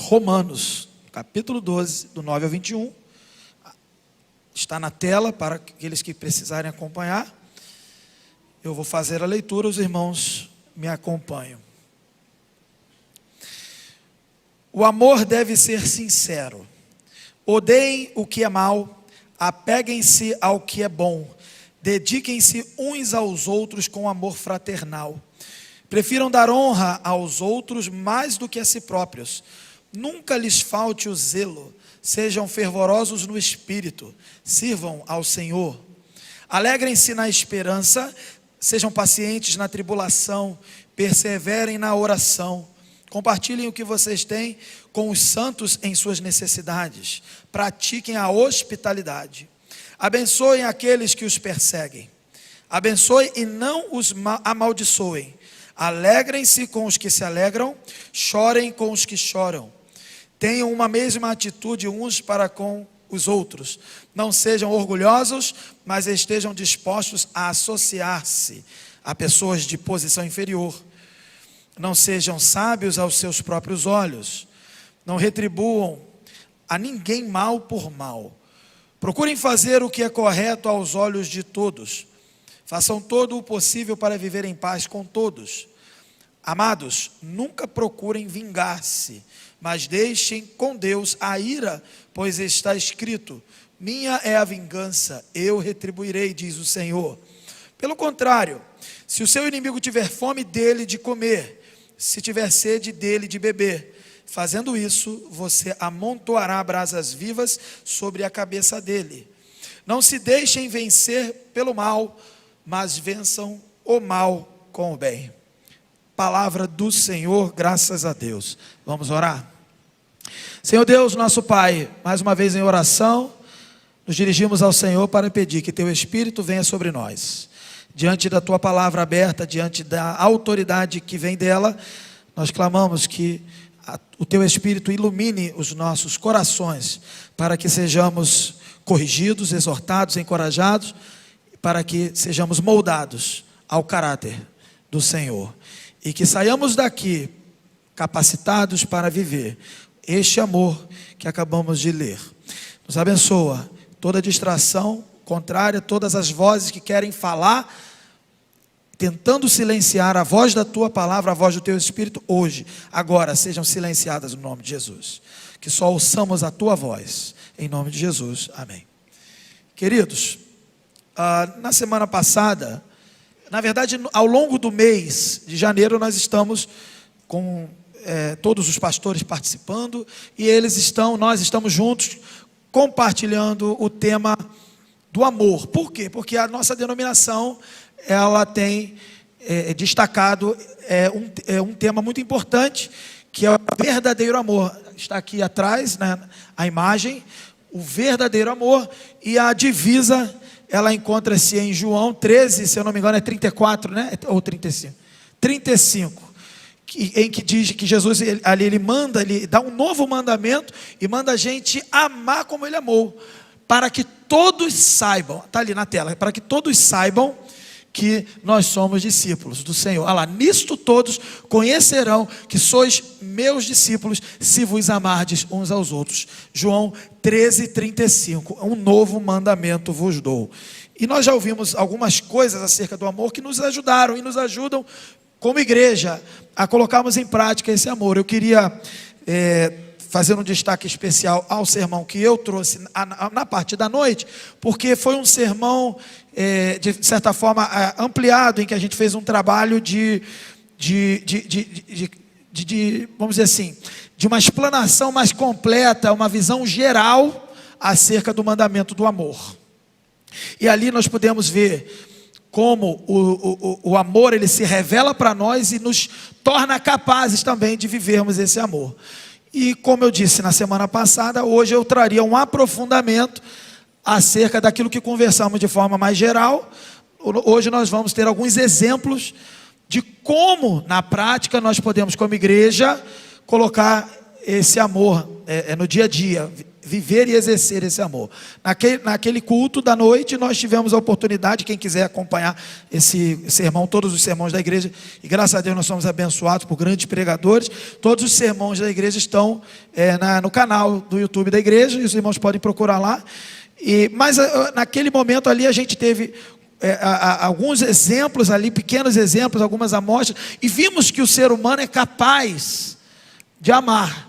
Romanos, capítulo 12, do 9 ao 21. Está na tela para aqueles que precisarem acompanhar. Eu vou fazer a leitura, os irmãos me acompanham. O amor deve ser sincero. Odeiem o que é mal, apeguem-se ao que é bom, dediquem-se uns aos outros com amor fraternal. Prefiram dar honra aos outros mais do que a si próprios. Nunca lhes falte o zelo, sejam fervorosos no espírito, sirvam ao Senhor. Alegrem-se na esperança, sejam pacientes na tribulação, perseverem na oração. Compartilhem o que vocês têm com os santos em suas necessidades. Pratiquem a hospitalidade. Abençoem aqueles que os perseguem. Abençoem e não os amaldiçoem. Alegrem-se com os que se alegram, chorem com os que choram. Tenham uma mesma atitude uns para com os outros. Não sejam orgulhosos, mas estejam dispostos a associar-se a pessoas de posição inferior. Não sejam sábios aos seus próprios olhos. Não retribuam a ninguém mal por mal. Procurem fazer o que é correto aos olhos de todos. Façam todo o possível para viver em paz com todos. Amados, nunca procurem vingar-se, mas deixem com Deus a ira, pois está escrito: minha é a vingança, eu retribuirei, diz o Senhor. Pelo contrário, se o seu inimigo tiver fome dele de comer, se tiver sede dele de beber, fazendo isso, você amontoará brasas vivas sobre a cabeça dele. Não se deixem vencer pelo mal, mas vençam o mal com o bem. Palavra do Senhor, graças a Deus. Vamos orar? Senhor Deus, nosso Pai, mais uma vez em oração, nos dirigimos ao Senhor para pedir que Teu Espírito venha sobre nós. Diante da Tua palavra aberta, diante da autoridade que vem dela, nós clamamos que o Teu Espírito ilumine os nossos corações, para que sejamos corrigidos, exortados, encorajados, para que sejamos moldados ao caráter do Senhor. E que saiamos daqui capacitados para viver este amor que acabamos de ler. Nos abençoa toda distração contrária, todas as vozes que querem falar, tentando silenciar a voz da Tua palavra, a voz do Teu Espírito, hoje, agora, sejam silenciadas no nome de Jesus. Que só ouçamos a Tua voz, em nome de Jesus, amém. Queridos, na semana passada, na verdade, ao longo do mês de janeiro, nós estamos com todos os pastores participando, e nós estamos juntos, compartilhando o tema do amor. Por quê? Porque a nossa denominação, ela tem destacado um tema muito importante, que é o verdadeiro amor. Está aqui atrás, né, a imagem, o verdadeiro amor, e a divisa, ela encontra-se em João 13, se eu não me engano é 34, né? Ou 35. 35, em que diz que Jesus, ele dá um novo mandamento, e manda a gente amar como Ele amou, para que todos saibam, está ali na tela, para que todos saibam que nós somos discípulos do Senhor. Olha lá, nisto todos conhecerão que sois meus discípulos, se vos amardes uns aos outros. João 13, 35, um novo mandamento vos dou. E nós já ouvimos algumas coisas acerca do amor que nos ajudaram e nos ajudam como igreja a colocarmos em prática esse amor. Eu queria fazer um destaque especial ao sermão que eu trouxe na parte da noite, porque foi um sermão de certa forma ampliado, em que a gente fez um trabalho vamos dizer assim, de uma explanação mais completa, uma visão geral acerca do mandamento do amor. E ali nós podemos ver como o amor, ele se revela para nós e nos torna capazes também de vivermos esse amor. E como eu disse na semana passada, hoje eu traria um aprofundamento acerca daquilo que conversamos de forma mais geral. Hoje nós vamos ter alguns exemplos de como, na prática, nós podemos, como igreja, colocar esse amor no dia a dia, viver e exercer esse amor. Naquele culto da noite, nós tivemos a oportunidade, quem quiser acompanhar esse sermão, todos os sermões da igreja, e graças a Deus nós somos abençoados por grandes pregadores, todos os sermões da igreja estão no canal do YouTube da igreja, e os irmãos podem procurar lá. Mas naquele momento ali a gente teve alguns exemplos ali, pequenos exemplos, algumas amostras, e vimos que o ser humano é capaz de amar.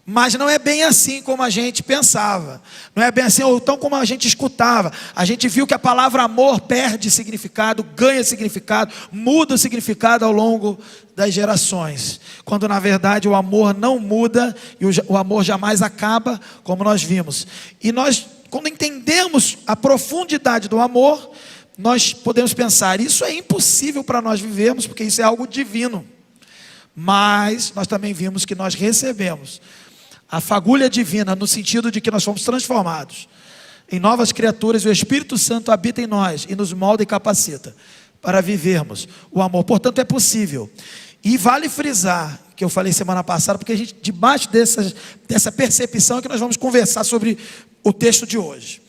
Mas não é bem assim como a gente pensava, não é bem assim, ou tão como a gente escutava. A gente viu que a palavra amor perde significado, ganha significado, muda o significado ao longo das gerações, quando na verdade o amor não muda, e o amor jamais acaba, como nós vimos. E nós, quando entendemos a profundidade do amor, nós podemos pensar, isso é impossível para nós vivermos, porque isso é algo divino. Mas nós também vimos que nós recebemos a fagulha divina, no sentido de que nós fomos transformados em novas criaturas, e o Espírito Santo habita em nós e nos molda e capacita para vivermos o amor. Portanto, é possível. E vale frisar, que eu falei semana passada, porque a gente, debaixo dessa percepção, é que nós vamos conversar sobre o texto de hoje.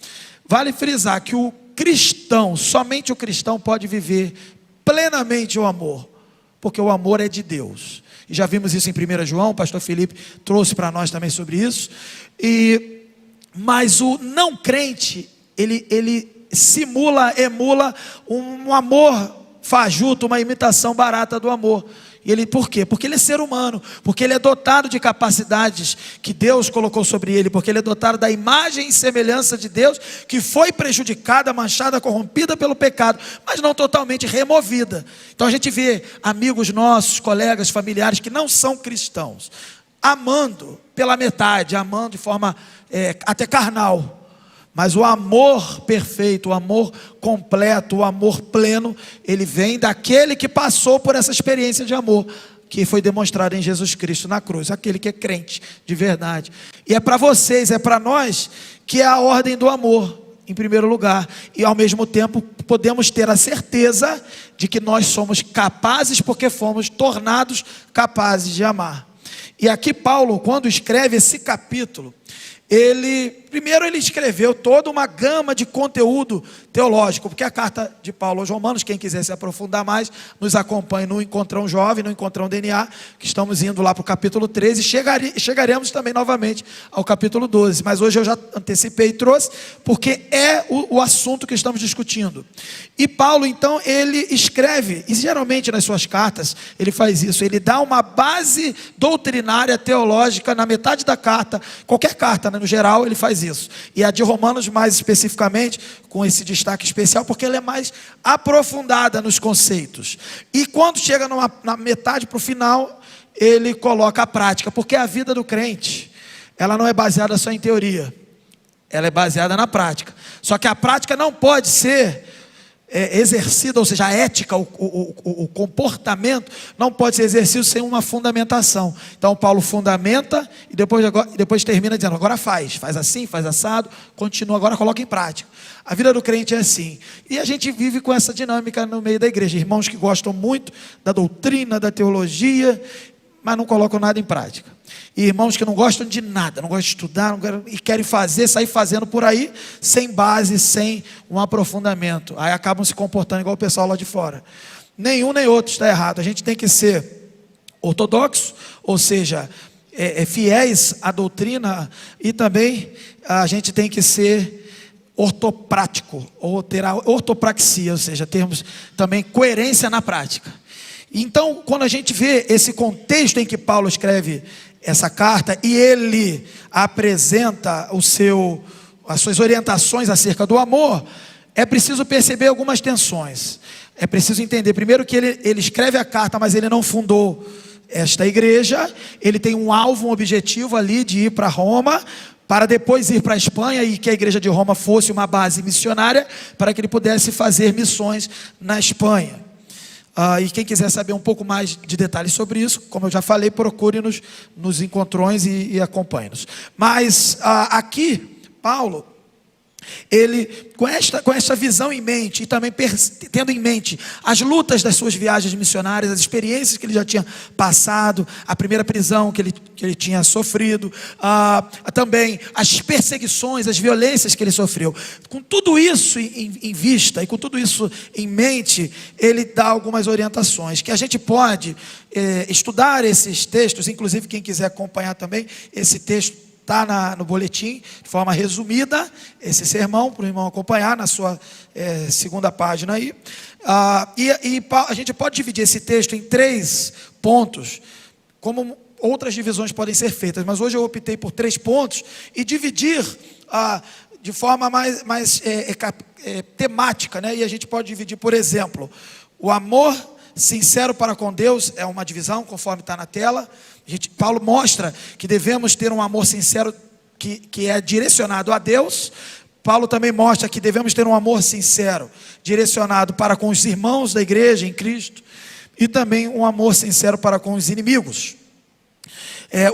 Vale frisar que o cristão, somente o cristão pode viver plenamente o amor, porque o amor é de Deus. E já vimos isso em 1 João, o pastor Felipe trouxe para nós também sobre isso. Mas o não crente, ele emula um amor fajuto, uma imitação barata do amor. E por quê? Porque ele é ser humano, porque ele é dotado de capacidades que Deus colocou sobre ele, porque ele é dotado da imagem e semelhança de Deus, que foi prejudicada, manchada, corrompida pelo pecado, mas não totalmente removida. Então a gente vê amigos nossos, colegas, familiares que não são cristãos, amando pela metade, amando de forma até carnal. Mas o amor perfeito, o amor completo, o amor pleno, ele vem daquele que passou por essa experiência de amor, que foi demonstrada em Jesus Cristo na cruz, aquele que é crente de verdade. E é para vocês, é para nós, que é a ordem do amor, em primeiro lugar. E ao mesmo tempo, podemos ter a certeza de que nós somos capazes, porque fomos tornados capazes de amar. E aqui Paulo, quando escreve esse capítulo, primeiro ele escreveu toda uma gama de conteúdo teológico, porque a carta de Paulo aos Romanos, quem quiser se aprofundar mais, nos acompanhe no Encontrão Jovem, no Encontrão DNA, que estamos indo lá para o capítulo 13, e chegaremos também novamente ao capítulo 12, mas hoje eu já antecipei e trouxe, porque é o assunto que estamos discutindo. E Paulo então, ele escreve, e geralmente nas suas cartas, ele faz isso, ele dá uma base doutrinária, teológica, na metade da carta, qualquer carta, né, no geral, ele faz isso, e a de Romanos mais especificamente, com esse destaque especial, porque ela é mais aprofundada nos conceitos, e quando chega na metade para o final, ele coloca a prática, porque a vida do crente, ela não é baseada só em teoria, ela é baseada na prática, só que a prática não pode ser exercida, ou seja, a ética, o comportamento não pode ser exercido sem uma fundamentação. Então Paulo fundamenta e depois termina dizendo, agora faz assim, faz assado, continua, agora coloca em prática. A vida do crente é assim, e a gente vive com essa dinâmica no meio da igreja, irmãos que gostam muito da doutrina, da teologia, mas não colocam nada em prática. E irmãos que não gostam de nada, não gostam de estudar, e querem sair fazendo por aí, sem base, sem um aprofundamento. Aí acabam se comportando igual o pessoal lá de fora. Nenhum nem outro está errado. A gente tem que ser ortodoxo, ou seja, fiéis à doutrina, e também a gente tem que ser ortoprático, ou ter a ortopraxia, ou seja, termos também coerência na prática. Então, quando a gente vê esse contexto em que Paulo escreve essa carta, e ele apresenta as suas orientações acerca do amor, é preciso perceber algumas tensões. É preciso entender, primeiro, que ele escreve a carta, mas ele não fundou esta igreja. Ele tem um alvo, um objetivo ali de ir para Roma, para depois ir para a Espanha, e que a igreja de Roma fosse uma base missionária, para que ele pudesse fazer missões na Espanha. E quem quiser saber um pouco mais de detalhes sobre isso, como eu já falei, procure-nos nos encontrões e acompanhe-nos. Mas aqui, Paulo, ele, com esta visão em mente, e também tendo em mente as lutas das suas viagens missionárias, as experiências que ele já tinha passado, a primeira prisão que ele tinha sofrido, também as perseguições, as violências que ele sofreu, com tudo isso em vista, e com tudo isso em mente, ele dá algumas orientações, que a gente pode estudar esses textos, inclusive quem quiser acompanhar também, esse texto está no boletim, de forma resumida, esse sermão, para o irmão acompanhar na sua segunda página aí. E a gente pode dividir esse texto em 3 pontos, como outras divisões podem ser feitas, mas hoje eu optei por 3 pontos, e dividir de forma mais temática, né? E a gente pode dividir, por exemplo, o amor sincero para com Deus é uma divisão, conforme está na tela. Paulo mostra que devemos ter um amor sincero que é direcionado a Deus. Paulo também mostra que devemos ter um amor sincero direcionado para com os irmãos da igreja em Cristo, e também um amor sincero para com os inimigos.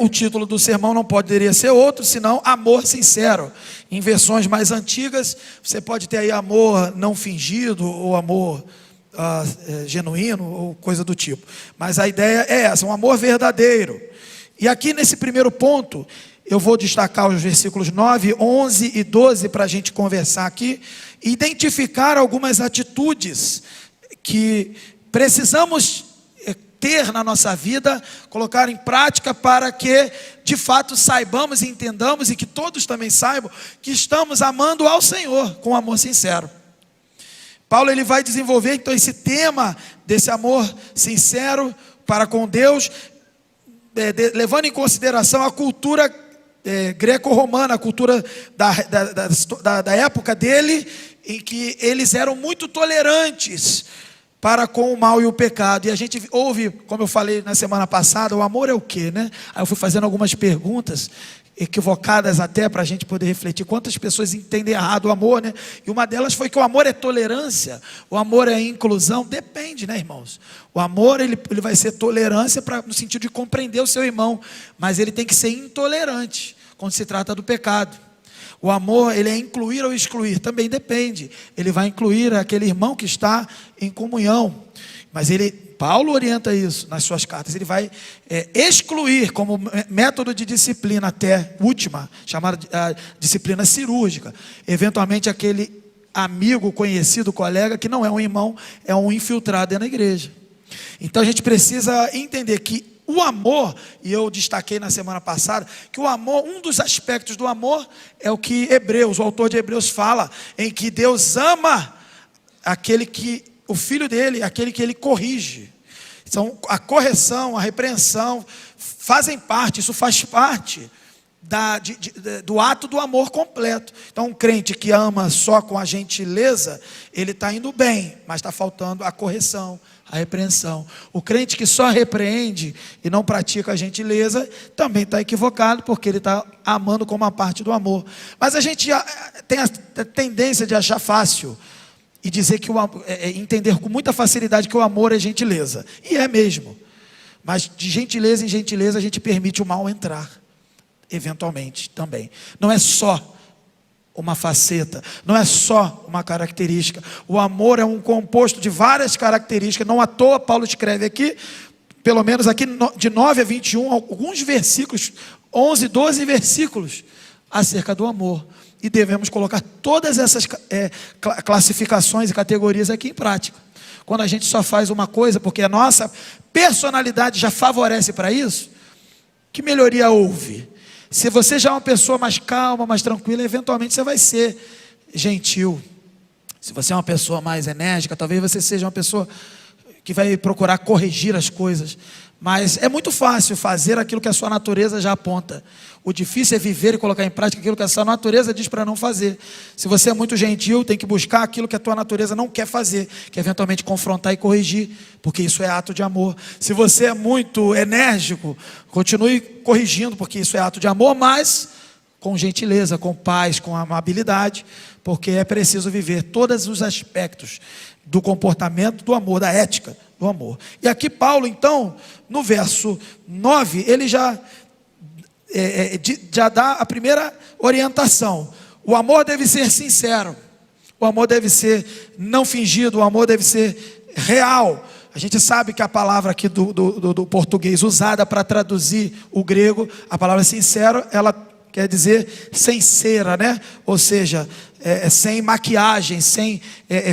O título do sermão não poderia ser outro, senão amor sincero. Em versões mais antigas, você pode ter aí amor não fingido, ou amor genuíno, ou coisa do tipo. Mas a ideia é essa, um amor verdadeiro. E aqui nesse primeiro ponto, eu vou destacar os versículos 9, 11 e 12 para a gente conversar aqui, e identificar algumas atitudes que precisamos ter na nossa vida, colocar em prática, para que de fato saibamos e entendamos, e que todos também saibam, que estamos amando ao Senhor com amor sincero. Paulo ele vai desenvolver então esse tema desse amor sincero para com Deus, levando em consideração a cultura greco-romana, a cultura da época dele, em que eles eram muito tolerantes para com o mal e o pecado. E a gente ouve, como eu falei na semana passada, o amor é o quê, né? Aí eu fui fazendo algumas perguntas, equivocadas até, para a gente poder refletir. Quantas pessoas entendem errado o amor, né? E uma delas foi que o amor é tolerância, o amor é inclusão. Depende, né, irmãos? O amor ele vai ser tolerância no sentido de compreender o seu irmão, mas ele tem que ser intolerante quando se trata do pecado. O amor, ele é incluir ou excluir, também depende. Ele vai incluir aquele irmão que está em comunhão, mas Paulo orienta isso nas suas cartas. Ele vai excluir como método de disciplina até última, chamada disciplina cirúrgica. Eventualmente aquele amigo, conhecido, colega, que não é um irmão, é um infiltrado na igreja. Então a gente precisa entender que o amor, e eu destaquei na semana passada, que o amor, um dos aspectos do amor é o que o autor de Hebreus fala, em que Deus ama o filho dele, aquele que ele corrige. Então a correção, a repreensão isso faz parte do ato do amor completo. Então um crente que ama só com a gentileza, ele está indo bem, mas está faltando a correção, a repreensão. O crente que só repreende e não pratica a gentileza, também está equivocado, porque ele está amando como uma parte do amor. Mas a gente tem a tendência de achar fácil e dizer que entender com muita facilidade que o amor é gentileza, e é mesmo, mas de gentileza em gentileza a gente permite o mal entrar, eventualmente também. Não é só uma faceta, não é só uma característica. O amor é um composto de várias características. Não à toa Paulo escreve aqui, pelo menos aqui de 9 a 21, alguns versículos, 11, 12 versículos acerca do amor. E devemos colocar todas essas classificações e categorias aqui em prática. Quando a gente só faz uma coisa porque a nossa personalidade já favorece para isso, que melhoria houve? Se você já é uma pessoa mais calma, mais tranquila, eventualmente você vai ser gentil. Se você é uma pessoa mais enérgica, talvez você seja uma pessoa que vai procurar corrigir as coisas. Mas é muito fácil fazer aquilo que a sua natureza já aponta. O difícil é viver e colocar em prática aquilo que a sua natureza diz para não fazer. Se você é muito gentil, tem que buscar aquilo que a tua natureza não quer fazer, que é eventualmente confrontar e corrigir, porque isso é ato de amor. Se você é muito enérgico, continue corrigindo, porque isso é ato de amor, mas com gentileza, com paz, com amabilidade, porque é preciso viver todos os aspectos do comportamento, do amor, da ética do amor. E aqui Paulo, então, no verso 9, ele já dá a primeira orientação. o amor deve ser sincero, o amor deve ser não fingido, o amor deve ser real. A gente sabe que a palavra aqui do português usada para traduzir o grego, a palavra sincero, ela quer dizer sem cera, né? Ou seja, sem maquiagem, sem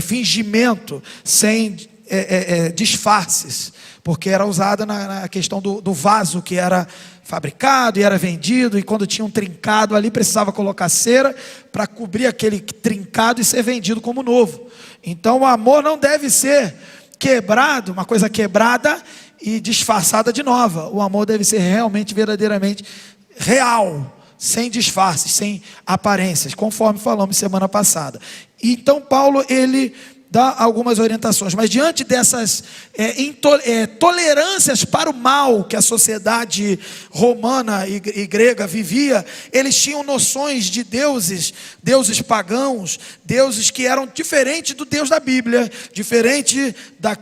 fingimento, sem disfarces, porque era usada na questão do vaso que era fabricado e era vendido, e quando tinha um trincado ali, precisava colocar cera para cobrir aquele trincado e ser vendido como novo. Então o amor não deve ser quebrado, uma coisa quebrada e disfarçada de nova. O amor deve ser realmente, verdadeiramente real, sem disfarces, sem aparências, conforme falamos semana passada. Então Paulo, ele dá algumas orientações, mas diante dessas tolerâncias para o mal que a sociedade romana e grega vivia, eles tinham noções de deuses pagãos, deuses que eram diferentes do Deus da Bíblia, diferente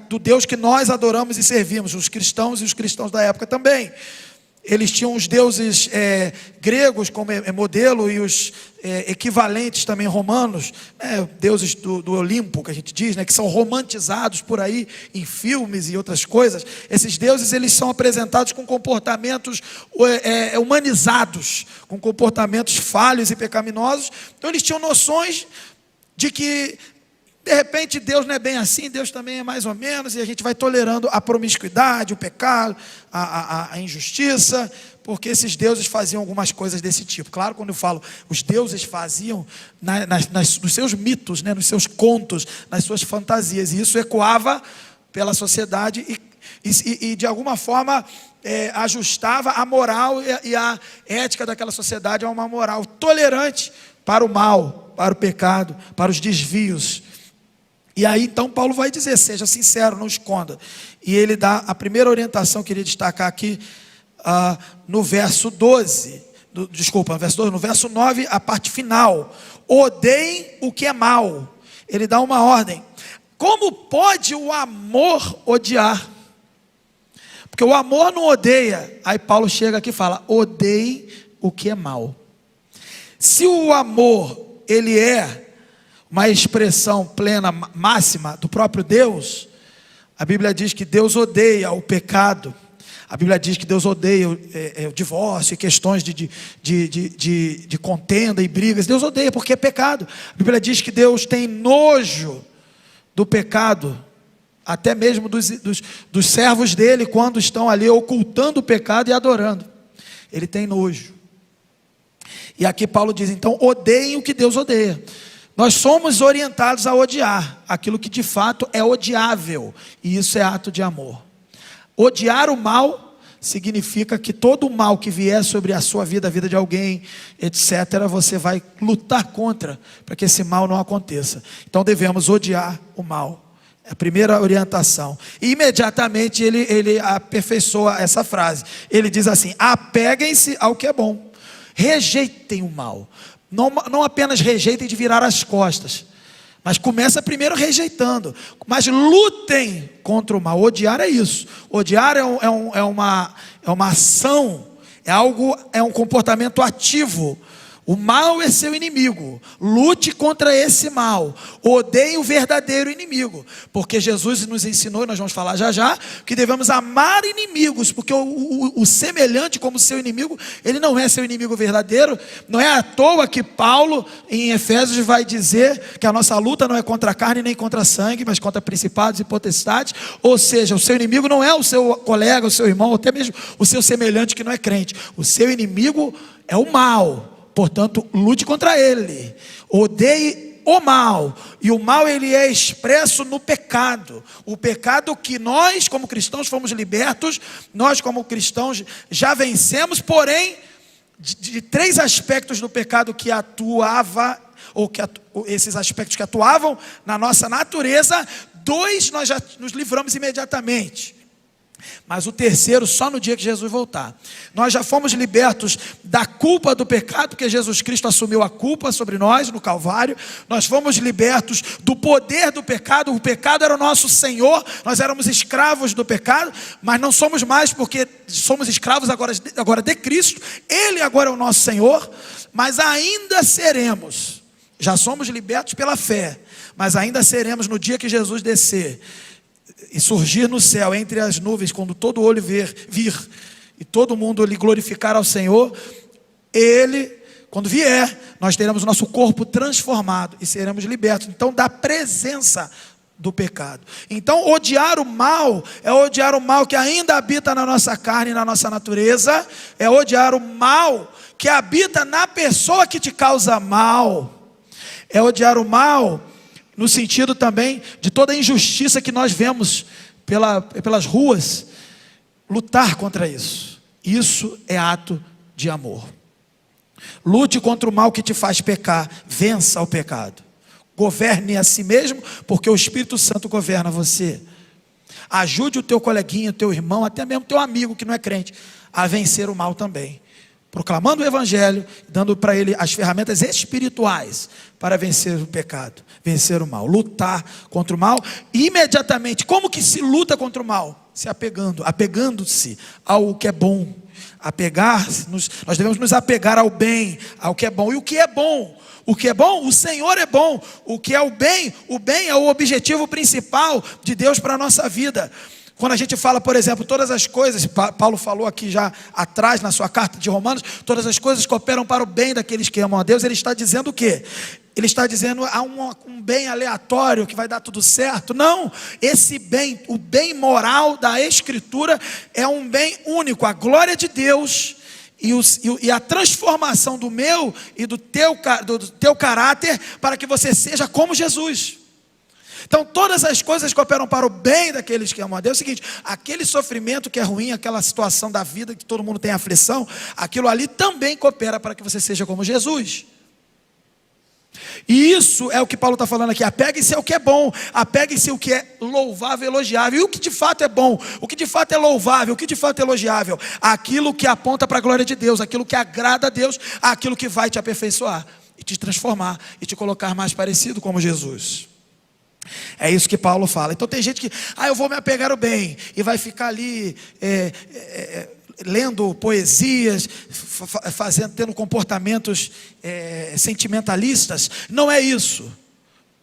do Deus que nós adoramos e servimos, os cristãos e os cristãos da época também. Eles tinham os deuses gregos como modelo e os equivalentes também romanos, deuses do Olimpo, que a gente diz, que são romantizados por aí em filmes e outras coisas. Esses deuses, eles são apresentados com comportamentos humanizados, com comportamentos falhos e pecaminosos. Então eles tinham noções de que de repente Deus não é bem assim, Deus também é mais ou menos, e a gente vai tolerando a promiscuidade, o pecado, a injustiça, porque esses deuses faziam algumas coisas desse tipo. Claro, quando eu falo, os deuses faziam nos seus mitos, nos seus contos, nas suas fantasias, e isso ecoava pela sociedade e de alguma forma ajustava a moral e a ética daquela sociedade a uma moral tolerante para o mal, para o pecado, para os desvios. E aí então Paulo vai dizer, seja sincero, não esconda. E ele dá a primeira orientação, queria destacar aqui, no verso 12, no verso 9, a parte final. Odeiem o que é mal. Ele dá uma ordem. Como pode o amor odiar? Porque o amor não odeia. Aí Paulo chega aqui e fala, odeiem o que é mal. Se o amor, ele é uma expressão plena, máxima do próprio Deus, a Bíblia diz que Deus odeia o pecado, a Bíblia diz que Deus odeia o divórcio e questões de contenda e brigas. Deus odeia porque é pecado. A Bíblia diz que Deus tem nojo do pecado, até mesmo dos servos dele, quando estão ali ocultando o pecado e adorando. Ele tem nojo. E aqui Paulo diz, então, odeiem o que Deus odeia. Nós somos orientados a odiar aquilo que de fato é odiável, e isso é ato de amor. Odiar o mal significa que todo o mal que vier sobre a sua vida, a vida de alguém, etc., você vai lutar contra, para que esse mal não aconteça. Então devemos odiar o mal. É a primeira orientação. E imediatamente ele aperfeiçoa essa frase. Ele diz assim, apeguem-se ao que é bom, rejeitem o mal. Não apenas rejeitem de virar as costas, mas começa primeiro rejeitando, mas lutem contra o mal. Odiar é isso. Odiar é uma ação, é um comportamento ativo. O mal é seu inimigo, lute contra esse mal, odeie o verdadeiro inimigo, porque Jesus nos ensinou, e nós vamos falar já, que devemos amar inimigos, porque o semelhante como seu inimigo, ele não é seu inimigo verdadeiro. Não é à toa que Paulo em Efésios vai dizer que a nossa luta não é contra a carne nem contra a sangue, mas contra principados e potestades. Ou seja, o seu inimigo não é o seu colega, o seu irmão, até mesmo o seu semelhante que não é crente. O seu inimigo é o mal. Portanto, lute contra ele, odeie o mal, e o mal ele é expresso no pecado, o pecado que nós como cristãos fomos libertos, nós como cristãos já vencemos, porém, de três aspectos do pecado que atuava, esses aspectos que atuavam na nossa natureza, dois nós já nos livramos imediatamente. Mas o terceiro só no dia que Jesus voltar. Nós já fomos libertos da culpa do pecado, porque Jesus Cristo assumiu a culpa sobre nós no Calvário. Nós fomos libertos do poder do pecado. O pecado era o nosso Senhor. Nós éramos escravos do pecado, mas não somos mais, porque somos escravos agora de Cristo. Ele agora é o nosso Senhor, mas ainda seremos. Já somos libertos pela fé, mas ainda seremos no dia que Jesus descer e surgir no céu entre as nuvens, quando todo olho vir e todo mundo lhe glorificar ao Senhor. Ele, quando vier, nós teremos o nosso corpo transformado e seremos libertos, então, da presença do pecado. Então, odiar o mal é odiar o mal que ainda habita na nossa carne e na nossa natureza, é odiar o mal que habita na pessoa que te causa mal, é odiar o mal no sentido também de toda a injustiça que nós vemos pelas ruas, lutar contra isso. Isso é ato de amor. Lute contra o mal que te faz pecar, vença o pecado. Governe a si mesmo, porque o Espírito Santo governa você. Ajude o teu coleguinha, o teu irmão, até mesmo o teu amigo que não é crente, a vencer o mal também. Proclamando o Evangelho, dando para ele as ferramentas espirituais para vencer o pecado, vencer o mal, lutar contra o mal. E imediatamente, como que se luta contra o mal? Se apegando-se ao que é bom. Nós devemos nos apegar ao bem, ao que é bom. E o que é bom? O que é bom? O Senhor é bom. O que é o bem é o objetivo principal de Deus para a nossa vida. Quando a gente fala, por exemplo, todas as coisas, Paulo falou aqui já atrás na sua carta de Romanos, todas as coisas cooperam para o bem daqueles que amam a Deus. Ele está dizendo o quê? Ele está dizendo há um bem aleatório que vai dar tudo certo. Não, esse bem, o bem moral da Escritura é um bem único, a glória de Deus e a transformação do meu e do teu caráter para que você seja como Jesus. Então todas as coisas cooperam para o bem daqueles que amam a Deus. É o seguinte, aquele sofrimento que é ruim, aquela situação da vida que todo mundo tem aflição, aquilo ali também coopera para que você seja como Jesus. E isso é o que Paulo está falando aqui. Apegue-se ao que é bom, apegue-se ao que é louvável e elogiável. E o que de fato é bom, o que de fato é louvável, o que de fato é elogiável? Aquilo que aponta para a glória de Deus, aquilo que agrada a Deus, aquilo que vai te aperfeiçoar e te transformar e te colocar mais parecido como Jesus. É isso que Paulo fala. Então tem gente que, eu vou me apegar ao bem, e vai ficar ali lendo poesias, tendo comportamentos sentimentalistas. Não é isso.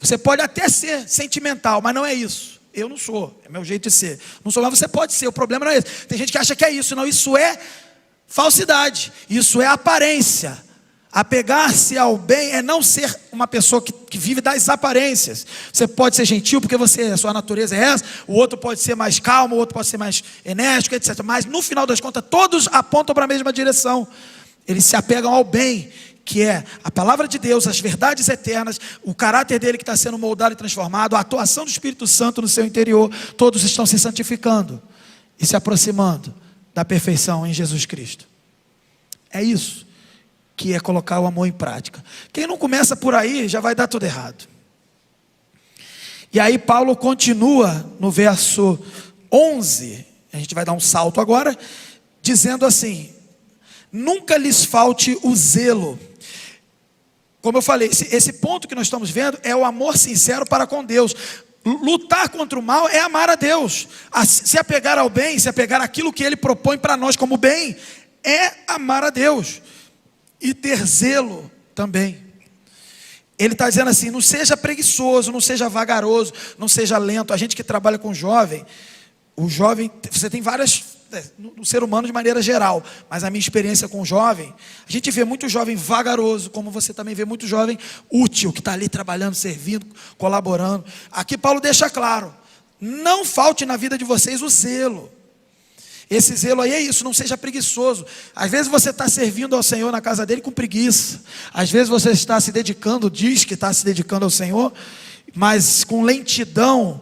Você pode até ser sentimental, mas não é isso. Eu não sou, é meu jeito de ser. Não sou, mas você pode ser, o problema não é esse. Tem gente que acha que é isso. Não, isso é falsidade, isso é aparência. Apegar-se ao bem é não ser uma pessoa que vive das aparências. Você pode ser gentil porque a sua natureza é essa, o outro pode ser mais calmo, o outro pode ser mais enérgico, etc. Mas no final das contas, todos apontam para a mesma direção. Eles se apegam ao bem, que é a palavra de Deus, as verdades eternas, o caráter dele que está sendo moldado e transformado, a atuação do Espírito Santo no seu interior. Todos estão se santificando e se aproximando da perfeição em Jesus Cristo. É isso que é colocar o amor em prática. Quem não começa por aí, já vai dar tudo errado. E aí Paulo continua no verso 11, a gente vai dar um salto agora, dizendo assim: nunca lhes falte o zelo. Como eu falei, esse ponto que nós estamos vendo é o amor sincero para com Deus. Lutar contra o mal é amar a Deus. Se apegar ao bem, se apegar àquilo que Ele propõe para nós como bem, é amar a Deus. E ter zelo também. Ele está dizendo assim: não seja preguiçoso, não seja vagaroso, não seja lento. A gente que trabalha com jovem, o jovem, você tem várias, no ser humano de maneira geral, mas a minha experiência com o jovem, a gente vê muito jovem vagaroso, como você também vê muito jovem útil, que está ali trabalhando, servindo, colaborando. Aqui Paulo deixa claro: não falte na vida de vocês o zelo. Esse zelo aí é isso, não seja preguiçoso. Às vezes você está servindo ao Senhor na casa dele com preguiça. Às vezes você está se dedicando, diz que está se dedicando ao Senhor, mas com lentidão.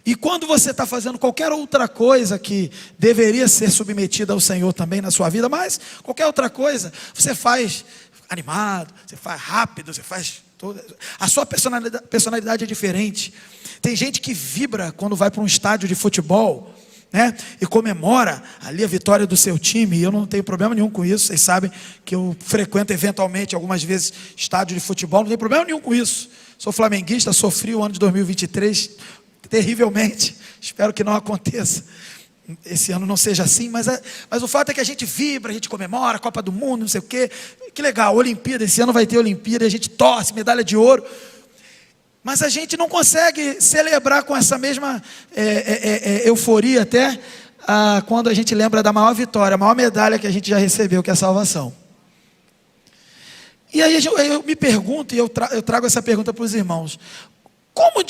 E quando você está fazendo qualquer outra coisa que deveria ser submetida ao Senhor também na sua vida, mas qualquer outra coisa, você faz animado, você faz rápido, você faz toda. A sua personalidade é diferente. Tem gente que vibra quando vai para um estádio de futebol. né? E comemora ali a vitória do seu time, e eu não tenho problema nenhum com isso. Vocês sabem que eu frequento eventualmente algumas vezes estádio de futebol, não tem problema nenhum com isso. Sou flamenguista, sofri o ano de 2023 terrivelmente, espero que não aconteça, esse ano não seja assim, mas o fato é que a gente vibra, a gente comemora a Copa do Mundo, não sei o quê, que legal, Olimpíada, esse ano vai ter Olimpíada, e a gente torce, medalha de ouro, mas a gente não consegue celebrar com essa mesma euforia até quando a gente lembra da maior vitória, a maior medalha que a gente já recebeu, que é a salvação. E aí eu me pergunto, e eu trago essa pergunta para os irmãos: como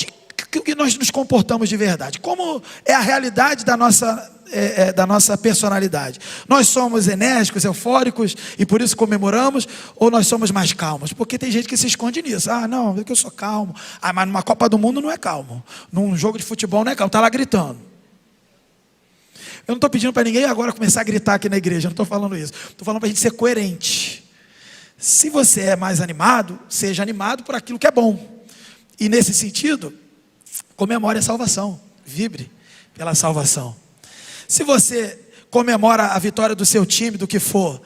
que nós nos comportamos de verdade? Como é a realidade da nossa personalidade? Nós somos enérgicos, eufóricos e por isso comemoramos, ou nós somos mais calmos? Porque tem gente que se esconde nisso. Não, é que eu sou calmo. Mas numa Copa do Mundo não é calmo, num jogo de futebol não é calmo, está lá gritando. Eu não estou pedindo para ninguém agora começar a gritar aqui na igreja, não estou falando isso, estou falando para a gente ser coerente. Se você é mais animado, seja animado por aquilo que é bom, e nesse sentido, comemore a salvação, vibre pela salvação. Se você comemora a vitória do seu time, do que for,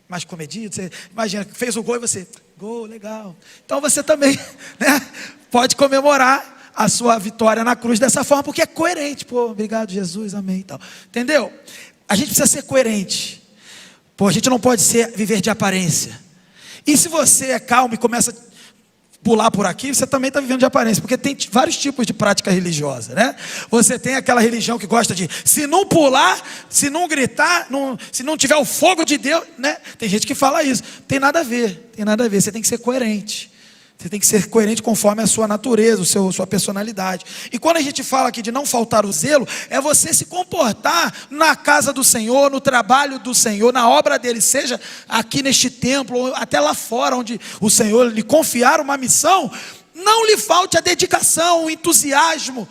mais comedido, você imagina, fez o gol e você, gol, legal. Então você também, né, pode comemorar a sua vitória na cruz dessa forma, porque é coerente. Pô, obrigado Jesus, amém e tal. Entendeu? A gente precisa ser coerente. Pô, a gente não pode viver de aparência. E se você é calmo e começa a pular por aqui, você também está vivendo de aparência, porque tem vários tipos de prática religiosa, né? Você tem aquela religião que gosta de, se não pular, se não gritar, se não tiver o fogo de Deus, né? Tem gente que fala isso, tem nada a ver, você tem que ser coerente. Você tem que ser coerente conforme a sua natureza, sua personalidade. E quando a gente fala aqui de não faltar o zelo, é você se comportar na casa do Senhor, no trabalho do Senhor, na obra dele, seja aqui neste templo, ou até lá fora, onde o Senhor lhe confiar uma missão. Não lhe falte a dedicação, o entusiasmo,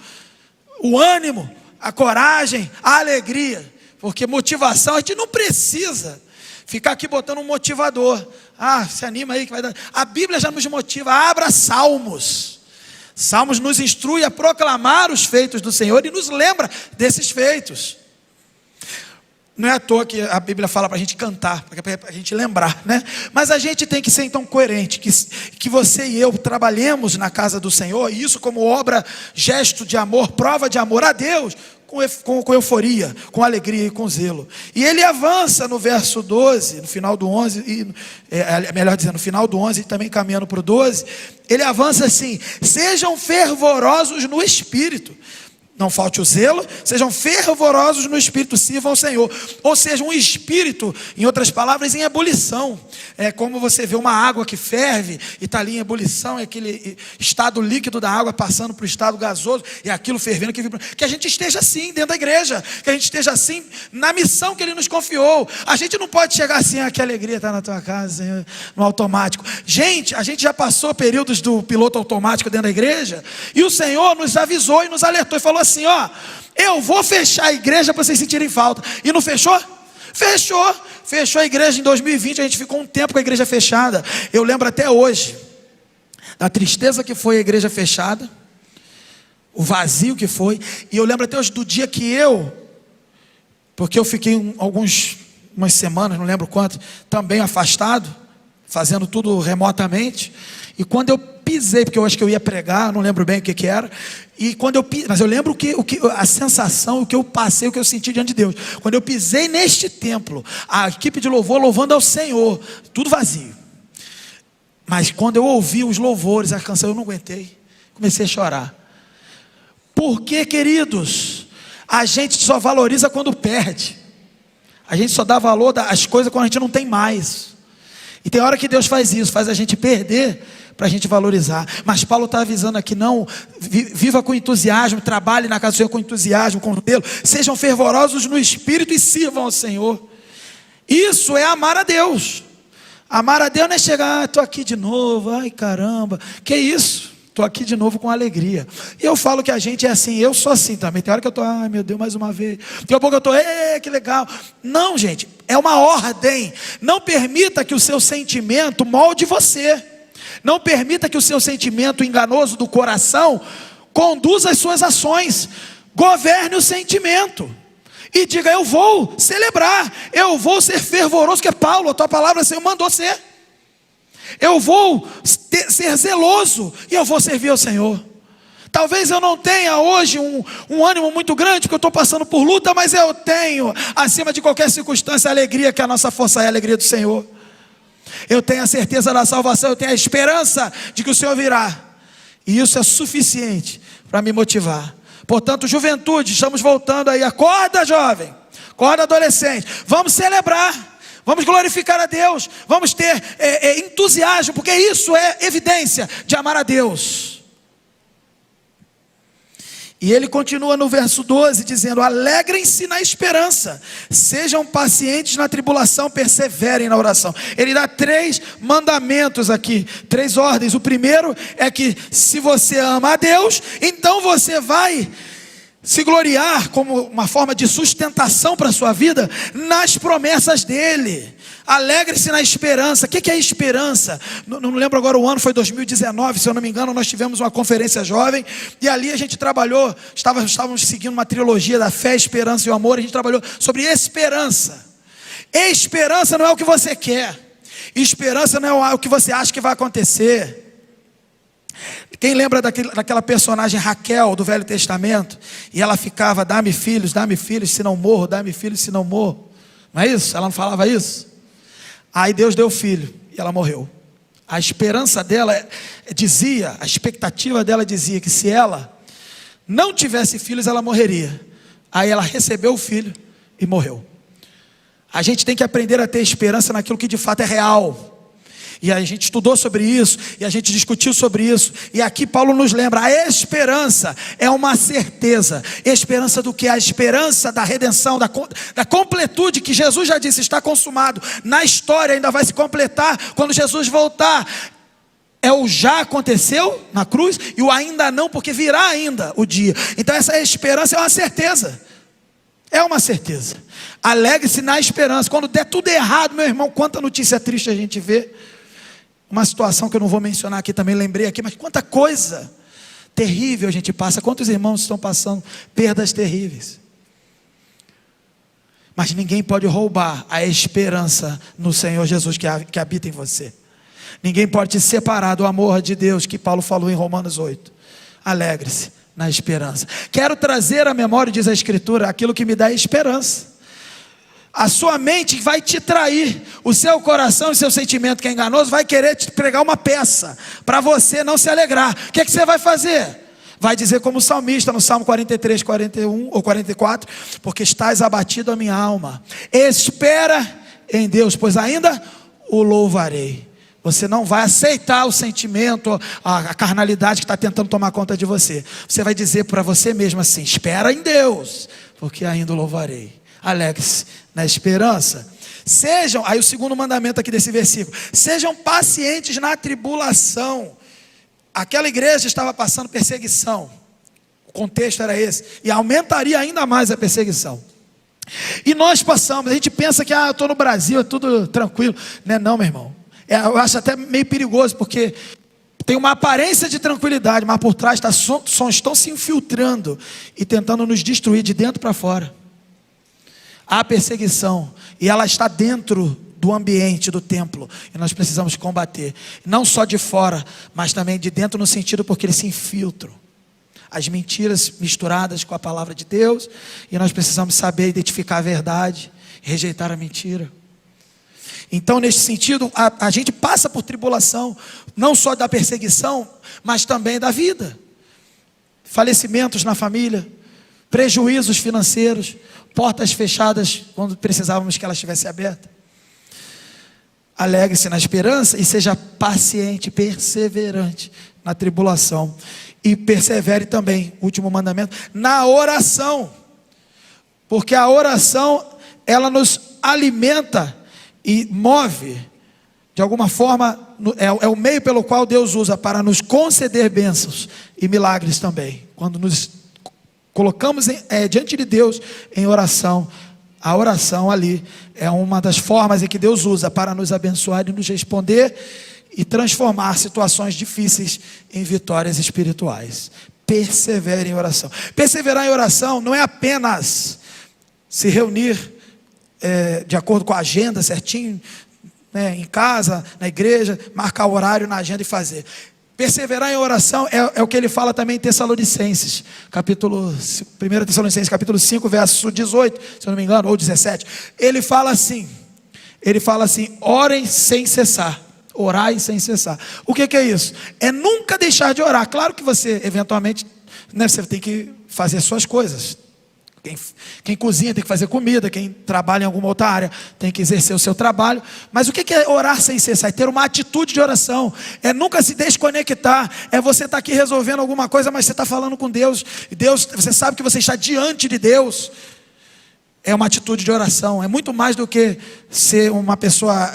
o ânimo, a coragem, a alegria. Porque motivação, a gente não precisa ficar aqui botando um motivador. Se anima aí que vai dar. A Bíblia já nos motiva. Abra Salmos. Salmos nos instrui a proclamar os feitos do Senhor e nos lembra desses feitos. Não é à toa que a Bíblia fala para a gente cantar, para a gente lembrar, né? Mas a gente tem que ser então coerente, que você e eu trabalhemos na casa do Senhor, e isso como obra, gesto de amor, prova de amor a Deus, com euforia, com alegria e com zelo. E ele avança no verso 12, no final do 11, melhor dizendo, no final do 11 e também caminhando para o 12, ele avança assim: sejam fervorosos no Espírito. Não falte o zelo, sejam fervorosos no Espírito, sirvam ao Senhor. Ou seja, um espírito, em outras palavras, em ebulição. É como você vê uma água que ferve e está ali em ebulição, é aquele estado líquido da água passando para o estado gasoso, e aquilo fervendo, que a gente esteja assim dentro da igreja, que a gente esteja assim na missão que Ele nos confiou. A gente não pode chegar assim, que alegria está na tua casa, Senhor, no automático. Gente, a gente já passou períodos do piloto automático dentro da igreja, e o Senhor nos avisou e nos alertou e falou assim: eu vou fechar a igreja para vocês sentirem falta. E não fechou? Fechou a igreja em 2020. A gente ficou um tempo com a igreja fechada. Eu lembro até hoje da tristeza que foi a igreja fechada, o vazio que foi. E eu lembro até hoje do dia que porque eu fiquei umas semanas, não lembro quanto, também afastado, fazendo tudo remotamente. E quando eu pisei, porque eu acho que eu ia pregar, não lembro bem o que era, e quando eu pisei, mas eu lembro a sensação, o que eu passei, o que eu senti diante de Deus. Quando eu pisei neste templo, a equipe de louvor louvando ao Senhor, tudo vazio. Mas quando eu ouvi os louvores, a canção, eu não aguentei, comecei a chorar. Porque, queridos, a gente só valoriza quando perde. A gente só dá valor às coisas quando a gente não tem mais. E tem hora que Deus faz isso, faz a gente perder para a gente valorizar. Mas Paulo está avisando aqui: não, viva com entusiasmo, trabalhe na casa do Senhor com entusiasmo, com zelo, sejam fervorosos no Espírito e sirvam ao Senhor. Isso é amar a Deus. Amar a Deus não é chegar, estou aqui de novo, ai caramba, que isso? Estou aqui de novo com alegria. E eu falo que a gente é assim, eu sou assim também. Tem hora que eu estou, ai meu Deus, mais uma vez. Daqui a pouco eu estou, que legal. Não, gente, é uma ordem. Não permita que o seu sentimento molde você. Não permita que o seu sentimento enganoso do coração conduza as suas ações. Governe o sentimento. E diga: eu vou celebrar, eu vou ser fervoroso, que é Paulo, a tua palavra, Senhor, mandou ser. Eu vou ser zeloso e eu vou servir ao Senhor. Talvez eu não tenha hoje um ânimo muito grande, porque eu estou passando por luta, mas eu tenho, acima de qualquer circunstância, a alegria, que a nossa força é a alegria do Senhor. Eu tenho a certeza da salvação, eu tenho a esperança de que o Senhor virá. E isso é suficiente para me motivar. Portanto, juventude, estamos voltando aí. Acorda, jovem, acorda, adolescente. Vamos celebrar, vamos glorificar a Deus, vamos ter entusiasmo, porque isso é evidência de amar a Deus. E ele continua no verso 12 dizendo: alegrem-se na esperança, sejam pacientes na tribulação, perseverem na oração. Ele dá 3 mandamentos aqui, 3 ordens. O primeiro é que se você ama a Deus, então você vai se gloriar como uma forma de sustentação para a sua vida nas promessas dele. Alegre-se na esperança. O que é esperança? Não lembro agora o ano, foi 2019, se eu não me engano. Nós tivemos uma conferência jovem e ali a gente trabalhou, estávamos seguindo uma trilogia da fé, esperança e o amor. A gente trabalhou sobre esperança. Esperança não é o que você quer, esperança não é o que você acha que vai acontecer. Quem lembra daquela personagem Raquel do Velho Testamento? E ela ficava: dá-me filhos, se não morro, dá-me filhos, se não morro. Não é isso? Ela não falava isso? Aí Deus deu filho e ela morreu. A esperança dela dizia, a expectativa dela dizia que se ela não tivesse filhos, ela morreria. Aí ela recebeu o filho e morreu. A gente tem que aprender a ter esperança naquilo que de fato é real. E a gente estudou sobre isso, e a gente discutiu sobre isso. E aqui Paulo nos lembra: a esperança é uma certeza. Esperança do que? A esperança da redenção, da completude, que Jesus já disse, está consumado. Na história ainda vai se completar quando Jesus voltar. É o já aconteceu na cruz e o ainda não, porque virá ainda o dia. Então essa esperança é uma certeza. É uma certeza. Alegre-se na esperança. Quando der tudo errado, meu irmão, quanta notícia triste a gente vê. Uma situação que eu não vou mencionar aqui também, lembrei aqui, mas quanta coisa terrível a gente passa. Quantos irmãos estão passando perdas terríveis? Mas ninguém pode roubar a esperança no Senhor Jesus que habita em você. Ninguém pode te separar do amor de Deus que Paulo falou em Romanos 8. Alegre-se na esperança. Quero trazer à memória, diz a Escritura, aquilo que me dá esperança. A sua mente vai te trair, o seu coração e seu sentimento que é enganoso vai querer te pregar uma peça para você não se alegrar. O que você vai fazer? Vai dizer como o salmista no Salmo 43, 41 ou 44: porque estás abatido a minha alma, espera em Deus, pois ainda o louvarei. Você não vai aceitar o sentimento, a carnalidade que está tentando tomar conta de você. Você vai dizer para você mesmo assim: espera em Deus, porque ainda o louvarei. Alegre-se na esperança. Sejam, aí o segundo mandamento aqui desse versículo: sejam pacientes na tribulação. Aquela igreja estava passando perseguição, o contexto era esse, e aumentaria ainda mais a perseguição. E nós passamos, a gente pensa que eu estou no Brasil, é tudo tranquilo. Não, meu irmão, eu acho até meio perigoso, porque tem uma aparência de tranquilidade, mas por trás estão se infiltrando e tentando nos destruir de dentro para fora. Há perseguição, e ela está dentro do ambiente do templo, e nós precisamos combater, não só de fora, mas também de dentro, no sentido porque eles se infiltram, as mentiras misturadas com a palavra de Deus, e nós precisamos saber identificar a verdade, rejeitar a mentira. Então, nesse sentido, a gente passa por tribulação, não só da perseguição, mas também da vida, falecimentos na família, prejuízos financeiros, portas fechadas quando precisávamos que elas estivessem abertas. Alegre-se na esperança e seja paciente, perseverante na tribulação. E persevere também, último mandamento, na oração. Porque a oração, ela nos alimenta e move, de alguma forma, é o meio pelo qual Deus usa para nos conceder bênçãos e milagres também. Quando nos colocamos diante de Deus em oração, a oração ali é uma das formas em que Deus usa para nos abençoar e nos responder e transformar situações difíceis em vitórias espirituais. Persevere em oração. Perseverar em oração não é apenas se reunir de acordo com a agenda certinho, né, em casa, na igreja, marcar o horário na agenda e fazer. Perseverar em oração é o que ele fala também em Tessalonicenses, 1 Tessalonicenses capítulo 5, verso 18, se eu não me engano, ou 17. Ele fala assim, orem sem cessar. Orai sem cessar. O que é isso? É nunca deixar de orar. Claro que você, eventualmente, né, você tem que fazer suas coisas. Quem cozinha tem que fazer comida, quem trabalha em alguma outra área tem que exercer o seu trabalho. Mas o que é orar sem cessar? É ter uma atitude de oração, é nunca se desconectar, é você estar aqui resolvendo alguma coisa, mas você está falando com Deus, e Deus, você sabe que você está diante de Deus. É uma atitude de oração, é muito mais do que ser uma pessoa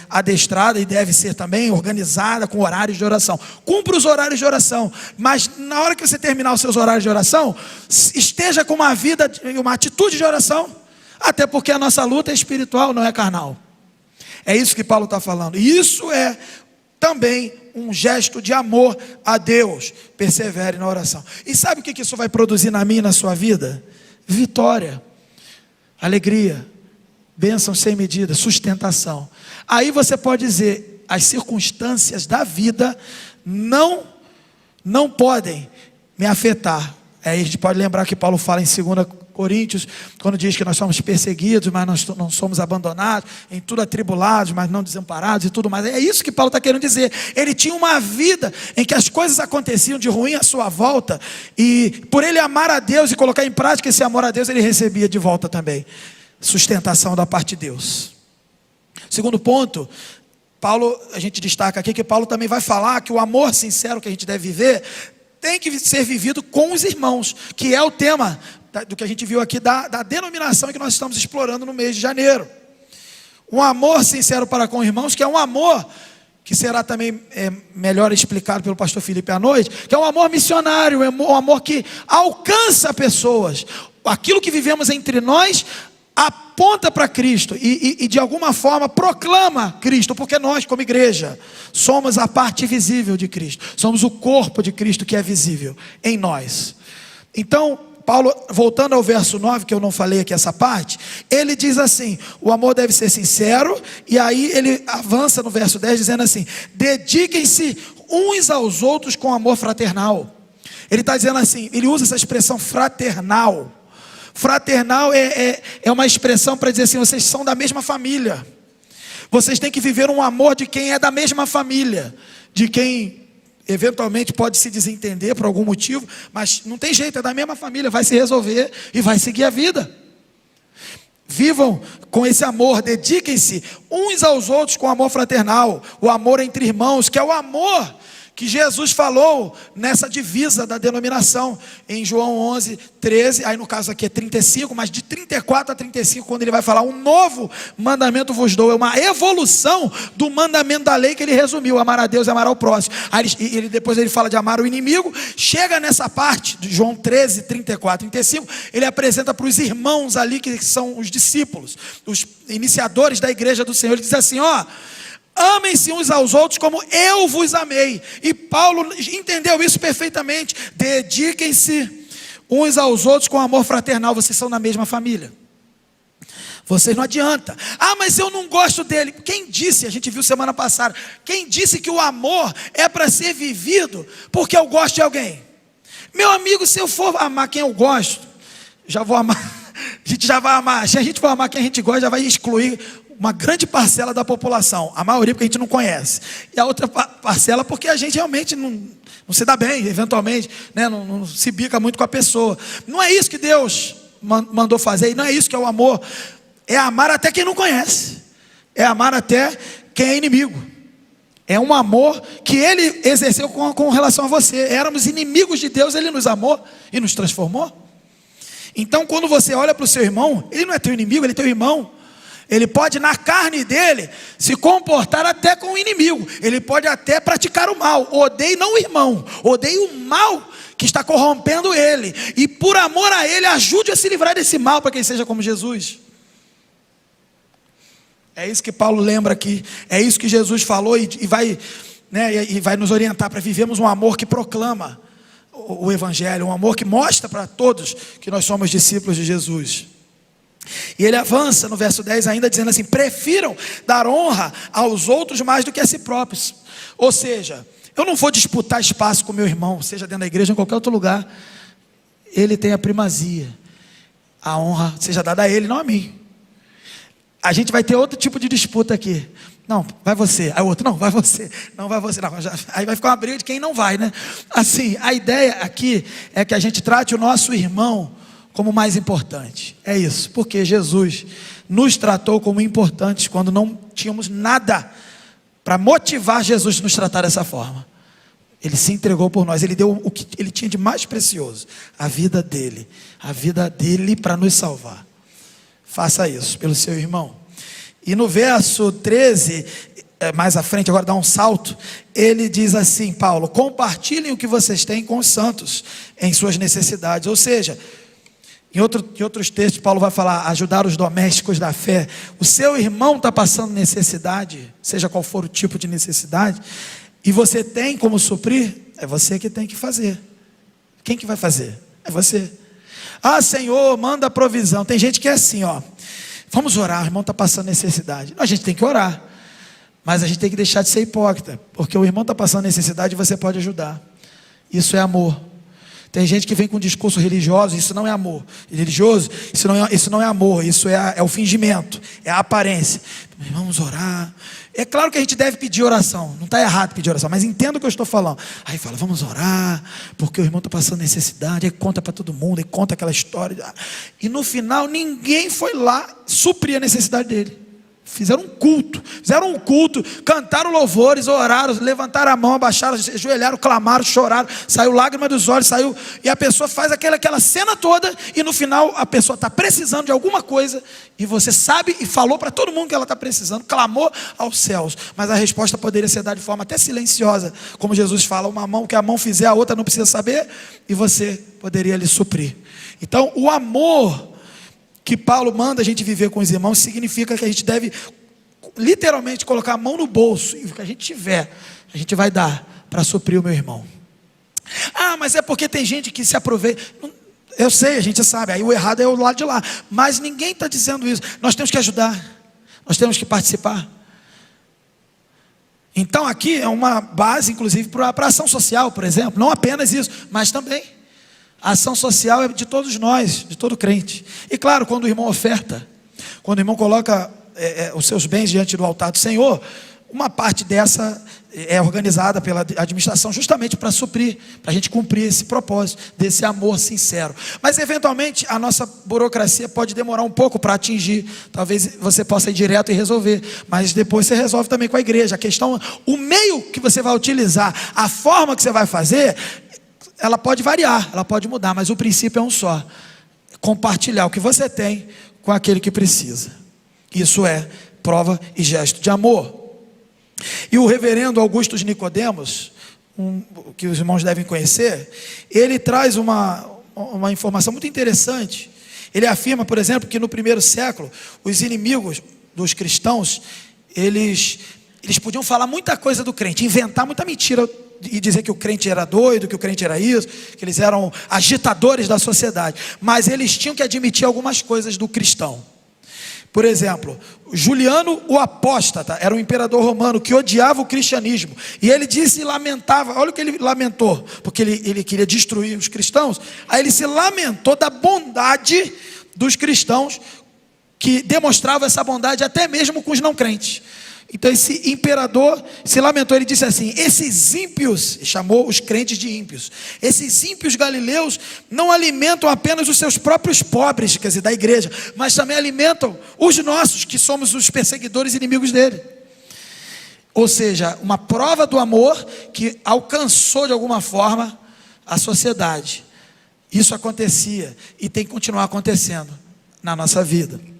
adestrada, e deve ser também organizada com horários de oração. Cumpra os horários de oração, mas na hora que você terminar os seus horários de oração, esteja com uma vida, uma atitude de oração, até porque a nossa luta é espiritual, não é carnal. É isso que Paulo está falando, e isso é também um gesto de amor a Deus. Persevere na oração. E sabe o que isso vai produzir na minha e na sua vida? Vitória, alegria, bênção sem medida, sustentação. Aí você pode dizer, as circunstâncias da vida não podem me afetar. Aí a gente pode lembrar que Paulo fala em 2 Coríntios, quando diz que nós somos perseguidos, mas nós não somos abandonados, em tudo atribulados, mas não desamparados e tudo mais. É isso que Paulo está querendo dizer. Ele tinha uma vida em que as coisas aconteciam de ruim à sua volta, e por ele amar a Deus e colocar em prática esse amor a Deus, ele recebia de volta também sustentação da parte de Deus. Segundo ponto, Paulo, a gente destaca aqui que Paulo também vai falar que o amor sincero que a gente deve viver tem que ser vivido com os irmãos, que é o tema do que a gente viu aqui da denominação que nós estamos explorando no mês de janeiro. Um amor sincero para com irmãos, que é um amor que será também melhor explicado pelo pastor Felipe à noite, que é um amor missionário, um amor que alcança pessoas. Aquilo que vivemos entre nós aponta para Cristo e de alguma forma proclama Cristo, porque nós, como igreja, somos a parte visível de Cristo, somos o corpo de Cristo que é visível em nós. Então, Paulo, voltando ao verso 9, que eu não falei aqui essa parte, ele diz assim, o amor deve ser sincero, e aí ele avança no verso 10 dizendo assim, dediquem-se uns aos outros com amor fraternal. Ele está dizendo assim, ele usa essa expressão fraternal. Fraternal é uma expressão para dizer assim, vocês são da mesma família, vocês têm que viver um amor de quem é da mesma família, de quem eventualmente pode se desentender por algum motivo, mas não tem jeito, é da mesma família, vai se resolver e vai seguir a vida. Vivam com esse amor, dediquem-se uns aos outros com amor fraternal, o amor entre irmãos, que é o amor que Jesus falou nessa divisa da denominação, em João 11, 13, aí no caso aqui é 35, mas de 34 a 35, quando ele vai falar, um novo mandamento vos dou, é uma evolução do mandamento da lei que ele resumiu, amar a Deus e amar ao próximo. Aí depois ele fala de amar o inimigo, chega nessa parte, de João 13, 34, 35, ele apresenta para os irmãos ali, que são os discípulos, os iniciadores da igreja do Senhor, ele diz assim, amem-se uns aos outros como eu vos amei. E Paulo entendeu isso perfeitamente. Dediquem-se uns aos outros com amor fraternal. Vocês são da mesma família. Vocês não adianta. Mas eu não gosto dele. Quem disse, a gente viu semana passada, quem disse que o amor é para ser vivido porque eu gosto de alguém? Meu amigo, se eu for amar quem eu gosto, já vou amar. A gente já vai amar. Se a gente for amar quem a gente gosta, já vai excluir uma grande parcela da população, a maioria porque a gente não conhece, e a outra parcela porque a gente realmente não se dá bem, eventualmente, né? não se bica muito com a pessoa. Não é isso que Deus mandou fazer, e não é isso que é o amor. É amar até quem não conhece, é amar até quem é inimigo. É um amor que ele exerceu com relação a você. Éramos inimigos de Deus, ele nos amou e nos transformou. Então quando você olha para o seu irmão, ele não é teu inimigo, ele é teu irmão. Ele pode na carne dele se comportar até com o inimigo, ele pode até praticar o mal. Odeie não o irmão, odeie o mal que está corrompendo ele, e por amor a ele ajude a se livrar desse mal, para que ele seja como Jesus. É isso que Paulo lembra aqui, é isso que Jesus falou, e vai nos orientar para vivermos um amor que proclama o Evangelho, um amor que mostra para todos que nós somos discípulos de Jesus. E ele avança no verso 10 ainda dizendo assim: prefiram dar honra aos outros mais do que a si próprios. Ou seja, eu não vou disputar espaço com meu irmão, seja dentro da igreja ou em qualquer outro lugar. Ele tem a primazia, a honra seja dada a ele, não a mim. A gente vai ter outro tipo de disputa aqui. Não, vai você. Aí o outro, não, vai você. Não, vai você. Não, aí vai ficar uma briga de quem não vai, né? Assim, a ideia aqui é que a gente trate o nosso irmão como mais importante. É isso, porque Jesus nos tratou como importantes quando não tínhamos nada para motivar Jesus a nos tratar dessa forma. Ele se entregou por nós, ele deu o que ele tinha de mais precioso, a vida dele para nos salvar. Faça isso pelo seu irmão. E no verso 13, mais à frente, agora dá um salto, ele diz assim, Paulo: compartilhem o que vocês têm com os santos em suas necessidades. Ou seja, em outros textos Paulo vai falar, ajudar os domésticos da fé. O seu irmão está passando necessidade, seja qual for o tipo de necessidade, e você tem como suprir, é você que tem que fazer. Quem que vai fazer? É você. Ah, Senhor, manda a provisão. Tem gente que é assim, ó, vamos orar, o irmão está passando necessidade. Não, a gente tem que orar, mas a gente tem que deixar de ser hipócrita, porque o irmão está passando necessidade e você pode ajudar. Isso é amor. Tem gente que vem com um discurso religioso, isso não é amor. Religioso, isso não é amor, isso é o fingimento, é a aparência. Vamos orar. É claro que a gente deve pedir oração, não está errado pedir oração, mas entenda o que eu estou falando. Aí fala, vamos orar, porque o irmão está passando necessidade, aí conta para todo mundo, aí conta aquela história. E no final ninguém foi lá suprir a necessidade dele. Fizeram um culto, cantaram louvores, oraram, levantaram a mão, abaixaram, ajoelharam, clamaram, choraram, saiu lágrima dos olhos, e a pessoa faz aquela cena toda, e no final a pessoa está precisando de alguma coisa, e você sabe e falou para todo mundo que ela está precisando, clamou aos céus, mas a resposta poderia ser dada de forma até silenciosa, como Jesus fala, uma mão que a mão fizer, a outra não precisa saber, e você poderia lhe suprir. Então o amor que Paulo manda a gente viver com os irmãos significa que a gente deve literalmente colocar a mão no bolso, e o que a gente tiver, a gente vai dar para suprir o meu irmão. Ah, mas é porque tem gente que se aproveita. Eu sei, a gente sabe, aí o errado é o lado de lá, mas ninguém está dizendo isso. Nós temos que ajudar, nós temos que participar. Então aqui é uma base inclusive para a ação social, por exemplo, não apenas isso, mas também a ação social é de todos nós, de todo crente. E claro, quando o irmão oferta, quando o irmão coloca os seus bens diante do altar do Senhor, uma parte dessa é organizada pela administração justamente para suprir, para a gente cumprir esse propósito, desse amor sincero. Mas eventualmente a nossa burocracia pode demorar um pouco para atingir, talvez você possa ir direto e resolver, mas depois você resolve também com a igreja. A questão, o meio que você vai utilizar, a forma que você vai fazer, ela pode variar, ela pode mudar, mas o princípio é um só: compartilhar o que você tem com aquele que precisa. Isso é prova e gesto de amor. E o reverendo Augusto de Nicodemos, que os irmãos devem conhecer, ele traz uma informação muito interessante. Ele afirma, por exemplo, que no primeiro século, os inimigos dos cristãos, eles podiam falar muita coisa do crente, inventar muita mentira, e dizer que o crente era doido, que o crente era isso, que eles eram agitadores da sociedade, mas eles tinham que admitir algumas coisas do cristão. Por exemplo, Juliano o Apóstata era um imperador romano que odiava o cristianismo, e ele disse e lamentava, olha o que ele lamentou, porque ele queria destruir os cristãos. Aí ele se lamentou da bondade dos cristãos, que demonstrava essa bondade até mesmo com os não crentes. Então esse imperador se lamentou, ele disse assim: esses ímpios, chamou os crentes de ímpios, esses ímpios galileus não alimentam apenas os seus próprios pobres, quer dizer, da igreja, mas também alimentam os nossos, que somos os perseguidores e inimigos dele. Ou seja, uma prova do amor que alcançou de alguma forma a sociedade. Isso acontecia e tem que continuar acontecendo na nossa vida.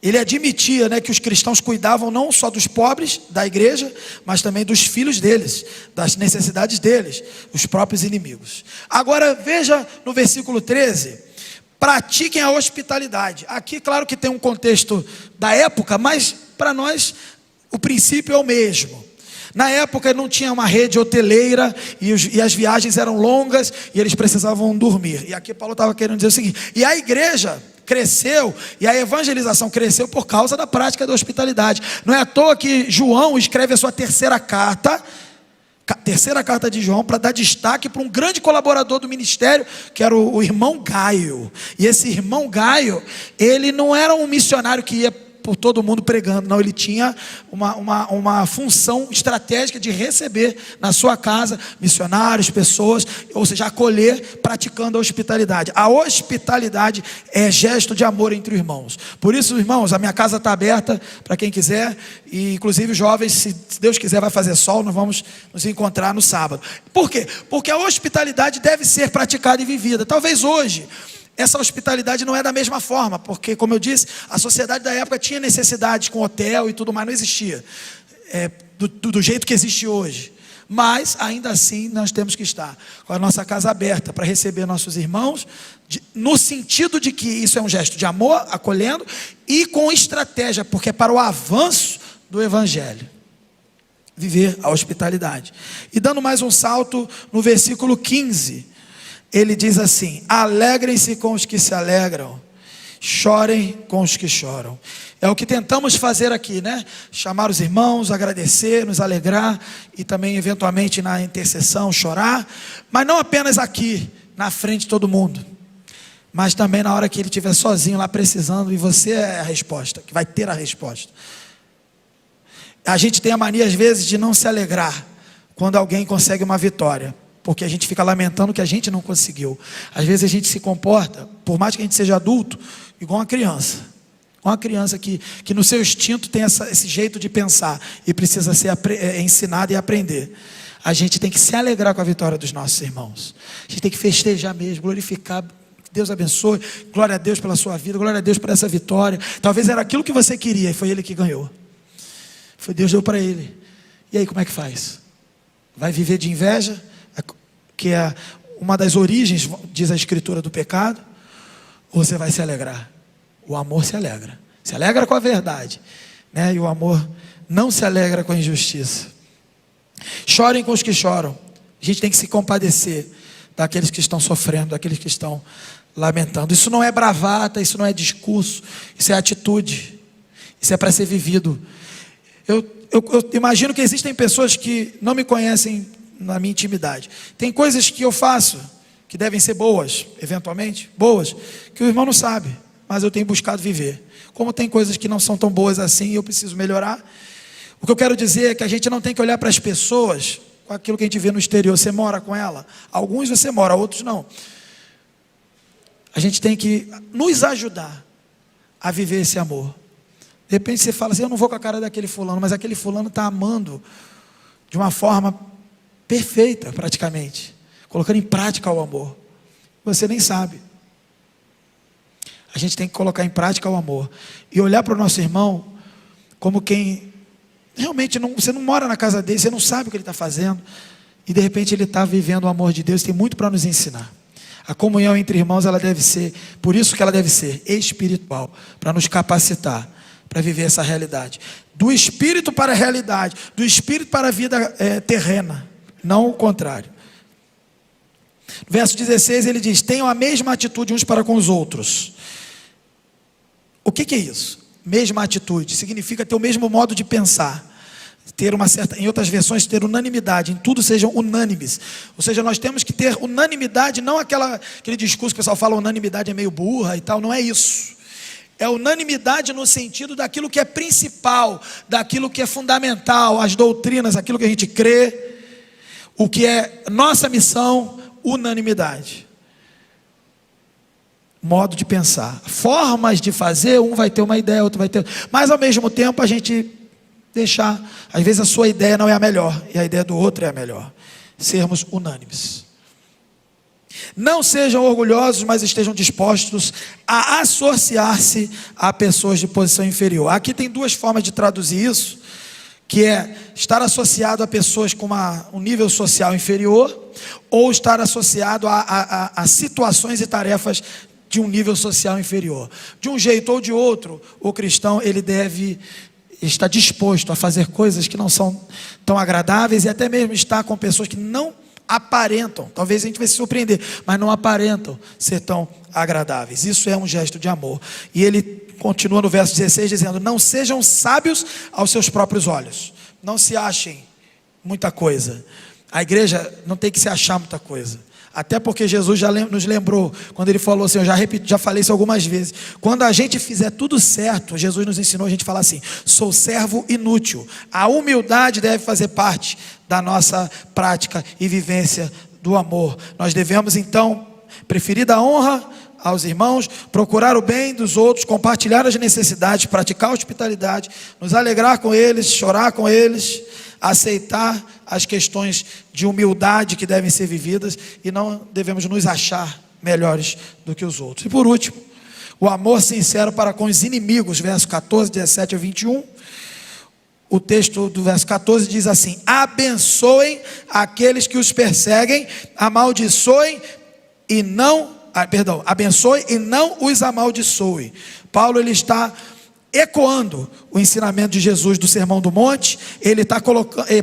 Ele admitia, que os cristãos cuidavam não só dos pobres da igreja, mas também dos filhos deles, das necessidades deles, os próprios inimigos. Agora veja no versículo 13: pratiquem a hospitalidade. Aqui claro que tem um contexto da época, mas para nós o princípio é o mesmo. Na época não tinha uma rede hoteleira, e as viagens eram longas, e eles precisavam dormir. E aqui Paulo estava querendo dizer o seguinte: e a igreja cresceu, e a evangelização cresceu por causa da prática da hospitalidade. Não é à toa que João escreve a sua terceira carta de João, para dar destaque para um grande colaborador do ministério, que era o irmão Gaio. E esse irmão Gaio, ele não era um missionário que ia por todo mundo pregando, não, ele tinha uma função estratégica de receber na sua casa missionários, pessoas, ou seja, acolher, praticando a hospitalidade. A hospitalidade é gesto de amor entre irmãos. Por isso, irmãos, a minha casa está aberta para quem quiser, e inclusive os jovens, se Deus quiser, vai fazer sol, nós vamos nos encontrar no sábado. Por quê? Porque a hospitalidade deve ser praticada e vivida. Talvez hoje essa hospitalidade não é da mesma forma, porque, como eu disse, a sociedade da época tinha necessidades com hotel e tudo mais, não existia do jeito que existe hoje. Mas, ainda assim, nós temos que estar com a nossa casa aberta para receber nossos irmãos, no sentido de que isso é um gesto de amor, acolhendo, e com estratégia, porque é para o avanço do Evangelho. Viver a hospitalidade. E dando mais um salto no versículo 15, ele diz assim: alegrem-se com os que se alegram, chorem com os que choram. É o que tentamos fazer aqui, né? Chamar os irmãos, agradecer, nos alegrar, e também eventualmente na intercessão chorar, mas não apenas aqui, na frente de todo mundo, mas também na hora que ele estiver sozinho lá precisando, e você é a resposta, que vai ter a resposta. A gente tem a mania às vezes de não se alegrar quando alguém consegue uma vitória, porque a gente fica lamentando que a gente não conseguiu. Às vezes a gente se comporta, por mais que a gente seja adulto, igual uma criança. Uma criança que no seu instinto tem esse jeito de pensar e precisa ser ensinado e aprender. A gente tem que se alegrar com a vitória dos nossos irmãos. A gente tem que festejar mesmo, glorificar. Deus abençoe, glória a Deus pela sua vida, glória a Deus por essa vitória. Talvez era aquilo que você queria e foi ele que ganhou. Foi Deus deu para ele. E aí, como é que faz? Vai viver de inveja, que é uma das origens, diz a Escritura, do pecado, ou você vai se alegrar? O amor se alegra com a verdade, né? E o amor não se alegra com a injustiça. Chorem com os que choram. A gente tem que se compadecer daqueles que estão sofrendo, daqueles que estão lamentando. Isso não é bravata, isso não é discurso, isso é atitude, isso é para ser vivido. Eu imagino que existem pessoas que não me conhecem na minha intimidade. Tem coisas que eu faço que devem ser boas, eventualmente, boas, que o irmão não sabe, mas eu tenho buscado viver. Como tem coisas que não são tão boas assim e eu preciso melhorar. O que eu quero dizer é que a gente não tem que olhar para as pessoas com aquilo que a gente vê no exterior. Você mora com ela? Alguns você mora, outros não. A gente tem que nos ajudar a viver esse amor. De repente você fala assim: eu não vou com a cara daquele fulano, mas aquele fulano está amando de uma forma perfeita, praticamente, colocando em prática o amor. Você nem sabe. A gente tem que colocar em prática o amor e olhar para o nosso irmão como quem realmente você não mora na casa dele, você não sabe o que ele está fazendo, e de repente ele está vivendo o amor de Deus. Tem muito para nos ensinar. A comunhão entre irmãos, ela deve ser, por isso que ela deve ser espiritual, para nos capacitar para viver essa realidade, do espírito para a realidade, do espírito para a vida terrena, não o contrário. No verso 16 ele diz: tenham a mesma atitude uns para com os outros. O que é isso? Mesma atitude significa ter o mesmo modo de pensar, ter uma certa, em outras versões, ter unanimidade, em tudo sejam unânimes. Ou seja, nós temos que ter unanimidade, não aquele discurso que o pessoal fala, unanimidade é meio burra e tal, não é isso. É unanimidade no sentido daquilo que é principal, daquilo que é fundamental, as doutrinas, aquilo que a gente crê, o que é nossa missão, unanimidade. Modo de pensar, formas de fazer, um vai ter uma ideia, outro vai ter, mas ao mesmo tempo a gente deixar, às vezes a sua ideia não é a melhor, e a ideia do outro é a melhor. Sermos unânimes. Não sejam orgulhosos, mas estejam dispostos a associar-se a pessoas de posição inferior. Aqui tem duas formas de traduzir isso, que é estar associado a pessoas com um nível social inferior, ou estar associado a situações e tarefas de um nível social inferior. De um jeito ou de outro, o cristão ele deve estar disposto a fazer coisas que não são tão agradáveis, e até mesmo estar com pessoas que não aparentam, talvez a gente vai se surpreender, mas não aparentam ser tão agradáveis. Isso é um gesto de amor. E ele continua no verso 16 dizendo: não sejam sábios aos seus próprios olhos, não se achem muita coisa. A igreja não tem que se achar muita coisa, até porque Jesus já nos lembrou, quando ele falou assim, eu já falei isso algumas vezes, quando a gente fizer tudo certo, Jesus nos ensinou a gente falar assim: sou servo inútil. A humildade deve fazer parte da nossa prática e vivência do amor. Nós devemos então preferir dar honra aos irmãos, procurar o bem dos outros, compartilhar as necessidades, praticar a hospitalidade, nos alegrar com eles, chorar com eles, aceitar as questões de humildade que devem ser vividas, e não devemos nos achar melhores do que os outros. E por último, o amor sincero para com os inimigos, versos 14, 17 a 21. O texto do verso 14 diz assim: abençoem aqueles que os perseguem, abençoe e não os amaldiçoe. Paulo ele está ecoando o ensinamento de Jesus do Sermão do Monte.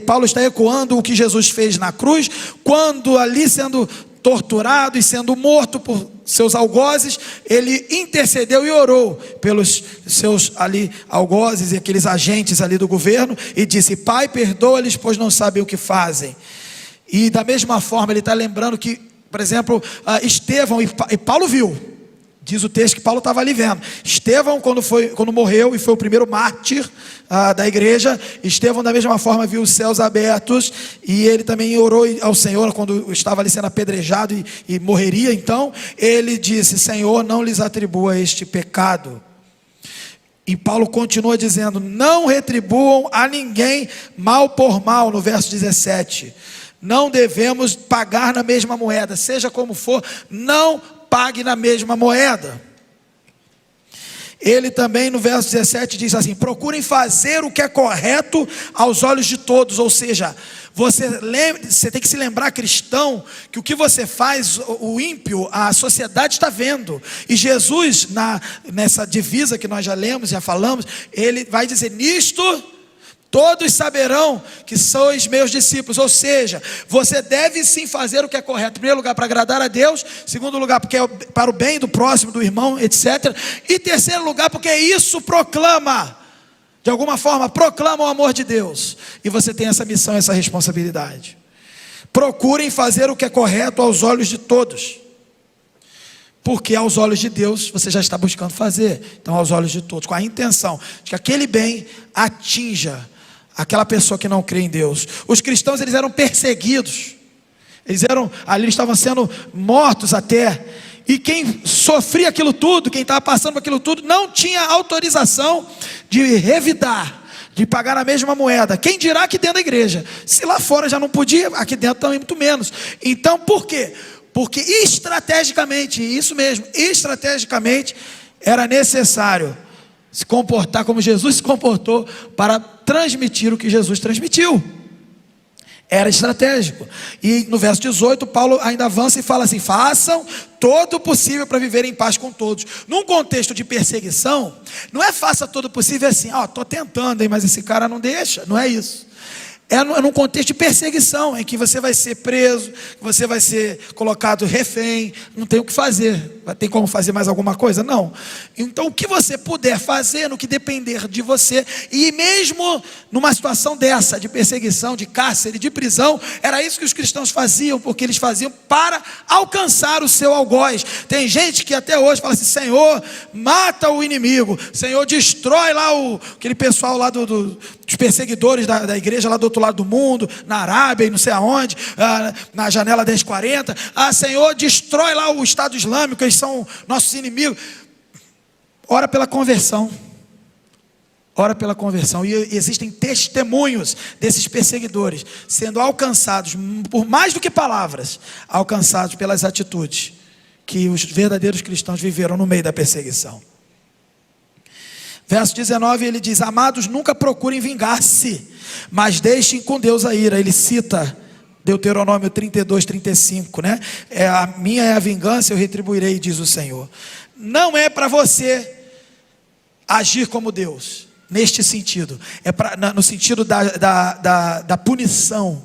Paulo está ecoando o que Jesus fez na cruz, quando ali sendo torturado e sendo morto por seus algozes, ele intercedeu e orou pelos seus ali algozes e aqueles agentes ali do governo, e disse: Pai, perdoa-lhes, pois não sabem o que fazem. E da mesma forma ele está lembrando que, por exemplo, Estevão, e Paulo viu, diz o texto que Paulo estava ali vendo, Estevão quando morreu e foi o primeiro mártir da igreja, Estevão da mesma forma viu os céus abertos, e ele também orou ao Senhor quando estava ali sendo apedrejado e morreria. Então ele disse: Senhor, não lhes atribua este pecado. E Paulo continua dizendo: não retribuam a ninguém mal por mal, no verso 17. Não devemos pagar na mesma moeda, seja como for, não pague na mesma moeda. Ele também no verso 17 diz assim: procurem fazer o que é correto aos olhos de todos. Ou seja, você tem que se lembrar, cristão, que o que você faz, o ímpio, a sociedade está vendo. E Jesus, nessa divisa que nós já lemos, já falamos, ele vai dizer: nisto todos saberão que sois meus discípulos. Ou seja, você deve sim fazer o que é correto. Em primeiro lugar, para agradar a Deus. Em segundo lugar, porque é para o bem do próximo, do irmão, etc. E em terceiro lugar, porque isso proclama, de alguma forma, proclama o amor de Deus. E você tem essa missão, essa responsabilidade. Procurem fazer o que é correto aos olhos de todos, porque aos olhos de Deus você já está buscando fazer. Então, aos olhos de todos, com a intenção de que aquele bem atinja aquela pessoa que não crê em Deus. Os cristãos, eles eram perseguidos, eles estavam sendo mortos até, e quem sofria aquilo tudo, quem estava passando por aquilo tudo, não tinha autorização de revidar, de pagar na mesma moeda. Quem dirá aqui dentro da igreja? Se lá fora já não podia, aqui dentro também muito menos. Então por quê? Porque estrategicamente, isso mesmo, estrategicamente, era necessário se comportar como Jesus se comportou para transmitir o que Jesus transmitiu. Era estratégico. E no verso 18, Paulo ainda avança e fala assim: façam todo o possível para viver em paz com todos. Num contexto de perseguição, não é faça todo o possível assim: estou tentando, mas esse cara não deixa. Não é isso. É num contexto de perseguição, em que você vai ser preso, você vai ser colocado refém, não tem o que fazer. Tem como fazer mais alguma coisa? Não. Então o que você puder fazer, no que depender de você, e mesmo numa situação dessa, de perseguição, de cárcere, de prisão, era isso que os cristãos faziam, porque eles faziam para alcançar o seu algoz. Tem gente que até hoje fala assim: Senhor, mata o inimigo, Senhor, destrói lá aquele pessoal lá dos perseguidores da igreja lá do outro lado do mundo, na Arábia e não sei aonde, na janela 1040, Senhor, destrói lá o Estado Islâmico, eles são nossos inimigos. Ora pela conversão, e existem testemunhos desses perseguidores sendo alcançados, por mais do que palavras, alcançados pelas atitudes que os verdadeiros cristãos viveram no meio da perseguição. Verso 19, ele diz: amados, nunca procurem vingar-se, mas deixem com Deus a ira. Ele cita Deuteronômio 32, 35, né? A minha é a vingança, eu retribuirei, diz o Senhor. Não é para você agir como Deus, neste sentido. É no sentido da punição.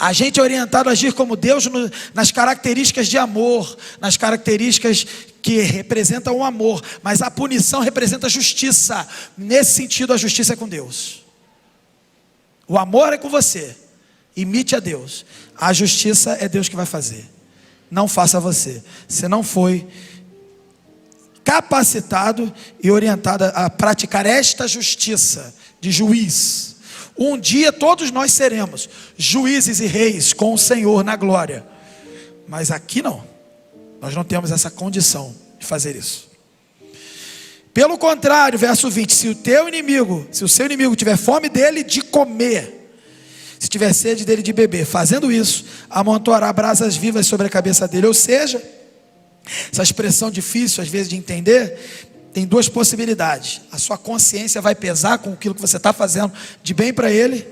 A gente é orientado a agir como Deus nas características de amor, nas características que representam o amor, mas a punição representa a justiça. Nesse sentido, a justiça é com Deus. O amor é com você, imite a Deus. A justiça é Deus que vai fazer, não faça você. Você não foi capacitado e orientado a praticar esta justiça de juiz. Um dia todos nós seremos juízes e reis com o Senhor na glória, mas aqui não, nós não temos essa condição de fazer isso. Pelo contrário, verso 20, se o seu inimigo tiver fome dele de comer, se tiver sede dele de beber, fazendo isso, amontoará brasas vivas sobre a cabeça dele. Ou seja, essa expressão difícil às vezes de entender, tem duas possibilidades. A sua consciência vai pesar com aquilo que você está fazendo de bem para ele,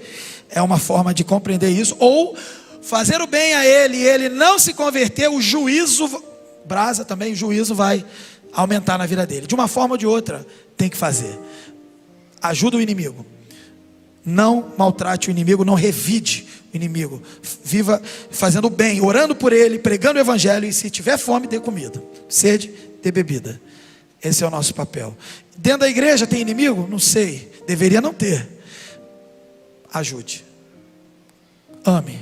é uma forma de compreender isso. Ou fazer o bem a ele e ele não se converter, o juízo, brasa também, o juízo vai aumentar na vida dele. De uma forma ou de outra, tem que fazer. Ajuda o inimigo. Não maltrate o inimigo, não revide o inimigo. Viva fazendo o bem, orando por ele, pregando o evangelho, e se tiver fome, dê comida. Sede, dê bebida. Esse é o nosso papel. Dentro da igreja tem inimigo? Não sei, deveria não ter. Ajude, ame.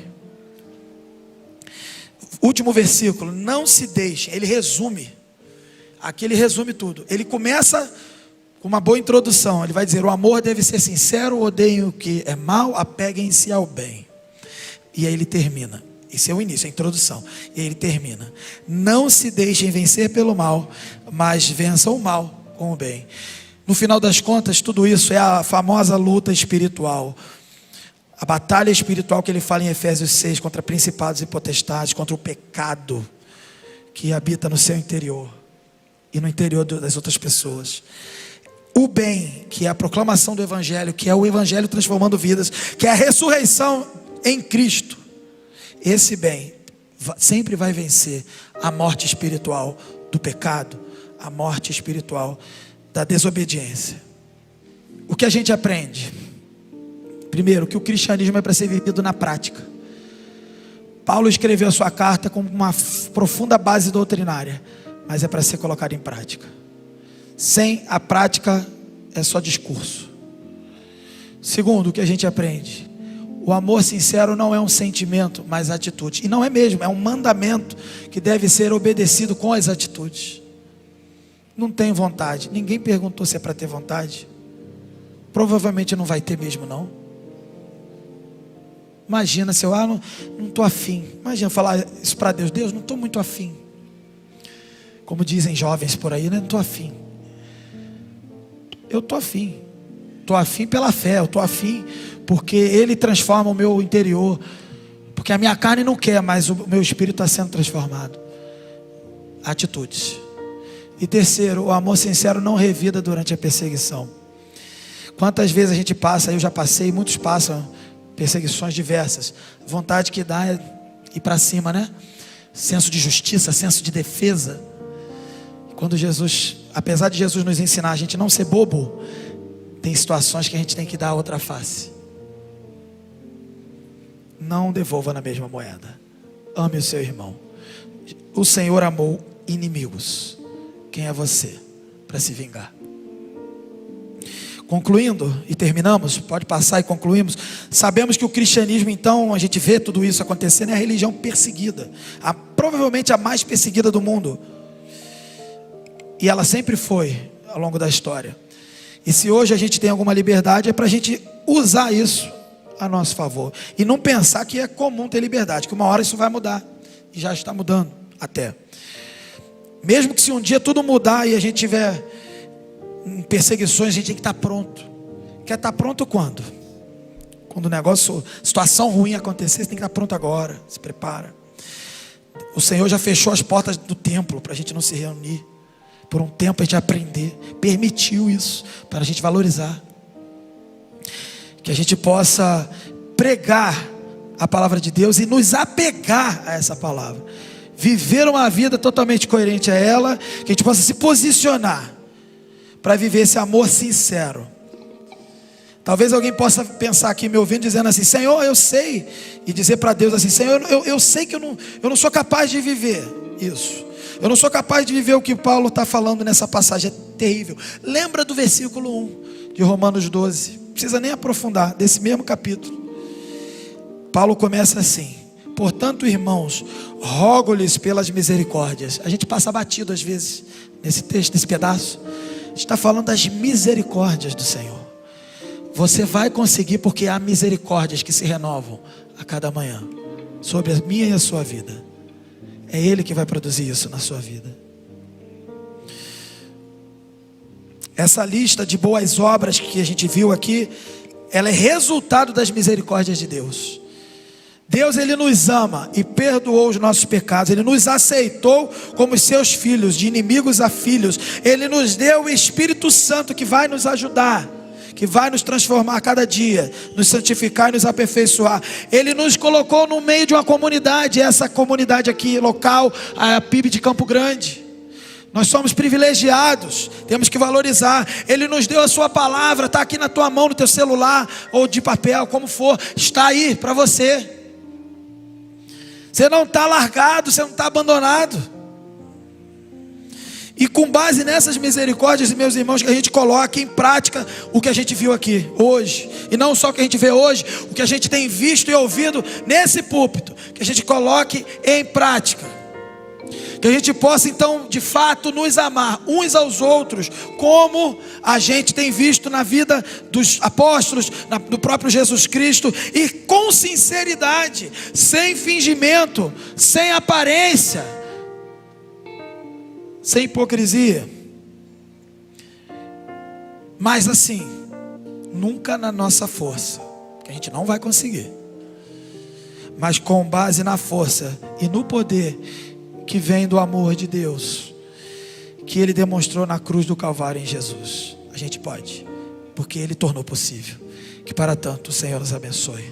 Último versículo, não se deixe. Ele resume, aqui ele resume tudo. Ele começa com uma boa introdução. Ele vai dizer: o amor deve ser sincero, odeiem o que é mal, apeguem-se ao bem. E aí ele termina. Esse é o início, a introdução. E aí ele termina: não se deixem vencer pelo mal, mas vençam o mal com o bem. No final das contas, tudo isso é a famosa luta espiritual. A batalha espiritual que ele fala em Efésios 6, contra principados e potestades, contra o pecado que habita no seu interior e no interior das outras pessoas. O bem, que é a proclamação do evangelho, que é o evangelho transformando vidas, que é a ressurreição em Cristo. Esse bem sempre vai vencer a morte espiritual do pecado, a morte espiritual da desobediência. O que a gente aprende? Primeiro, que o cristianismo é para ser vivido na prática. Paulo escreveu a sua carta com uma profunda base doutrinária, mas é para ser colocado em prática. Sem a prática é só discurso. Segundo, o que a gente aprende? O amor sincero não é um sentimento, mas atitude. E não é mesmo, é um mandamento que deve ser obedecido com as atitudes. Não tem vontade. Ninguém perguntou se é para ter vontade. Provavelmente não vai ter mesmo, não. Imagina se eu não estou afim. Imagina falar isso para Deus: Deus, não estou muito afim. Como dizem jovens por aí, né? Não estou afim. Eu estou afim. Estou afim pela fé. Eu estou afim porque Ele transforma o meu interior. Porque a minha carne não quer, mas o meu espírito está sendo transformado. Atitudes. E terceiro, o amor sincero não revida durante a perseguição. Quantas vezes a gente passa, eu já passei, muitos passam, perseguições diversas. A vontade que dá é ir para cima, né? Senso de justiça, senso de defesa. Quando Jesus, apesar de Jesus nos ensinar a gente não ser bobo, tem situações que a gente tem que dar a outra face. Não devolva na mesma moeda. Ame o seu irmão. O Senhor amou inimigos. Quem é você para se vingar? Concluindo, e terminamos, pode passar e concluímos. Sabemos que o cristianismo, então, a gente vê tudo isso acontecendo, é a religião perseguida, provavelmente a mais perseguida do mundo. E ela sempre foi ao longo da história. E se hoje a gente tem alguma liberdade, é para a gente usar isso a nosso favor. E não pensar que é comum ter liberdade, que uma hora isso vai mudar. E já está mudando até. Mesmo que se um dia tudo mudar e a gente tiver em perseguições, a gente tem que estar pronto. Quer estar pronto quando? Quando o negócio, situação ruim acontecer, você tem que estar pronto agora. Se prepara. O Senhor já fechou as portas do templo para a gente não se reunir. Por um tempo a gente aprender. Permitiu isso para a gente valorizar. Que a gente possa pregar a palavra de Deus e nos apegar a essa palavra. Viver uma vida totalmente coerente a ela. Que a gente possa se posicionar para viver esse amor sincero. Talvez alguém possa pensar aqui me ouvindo dizendo assim: Senhor, eu sei. E dizer para Deus assim: Senhor, eu sei que eu não sou capaz de viver isso. Eu não sou capaz de viver o que Paulo está falando nessa passagem. É terrível. Lembra do versículo 1 de Romanos 12. Não precisa nem aprofundar, desse mesmo capítulo. Paulo começa assim: portanto, irmãos, rogo-lhes pelas misericórdias. A gente passa batido às vezes nesse texto, nesse pedaço. A gente está falando das misericórdias do Senhor. Você vai conseguir, porque há misericórdias que se renovam a cada manhã sobre a minha e a sua vida. É Ele que vai produzir isso na sua vida. Essa lista de boas obras que a gente viu aqui, ela é resultado das misericórdias de Deus. Deus, Ele nos ama e perdoou os nossos pecados. Ele nos aceitou como seus filhos, de inimigos a filhos. Ele nos deu o Espírito Santo que vai nos ajudar, que vai nos transformar a cada dia, nos santificar e nos aperfeiçoar. Ele nos colocou no meio de uma comunidade, essa comunidade aqui local, a PIB de Campo Grande. Nós somos privilegiados, temos que valorizar. Ele nos deu a sua palavra, está aqui na tua mão, no teu celular, ou de papel, como for, está aí para você. Você não está largado, você não está abandonado. E com base nessas misericórdias, meus irmãos, que a gente coloque em prática o que a gente viu aqui hoje. E não só o que a gente vê hoje, o que a gente tem visto e ouvido nesse púlpito. Que a gente coloque em prática. Que a gente possa então, de fato, nos amar uns aos outros, como a gente tem visto na vida dos apóstolos, do próprio Jesus Cristo. E com sinceridade, sem fingimento, sem aparência, sem hipocrisia. Mas assim, nunca na nossa força, que a gente não vai conseguir, mas com base na força e no poder que vem do amor de Deus, que Ele demonstrou na cruz do Calvário em Jesus. A gente pode, porque Ele tornou possível. Que para tanto o Senhor nos abençoe.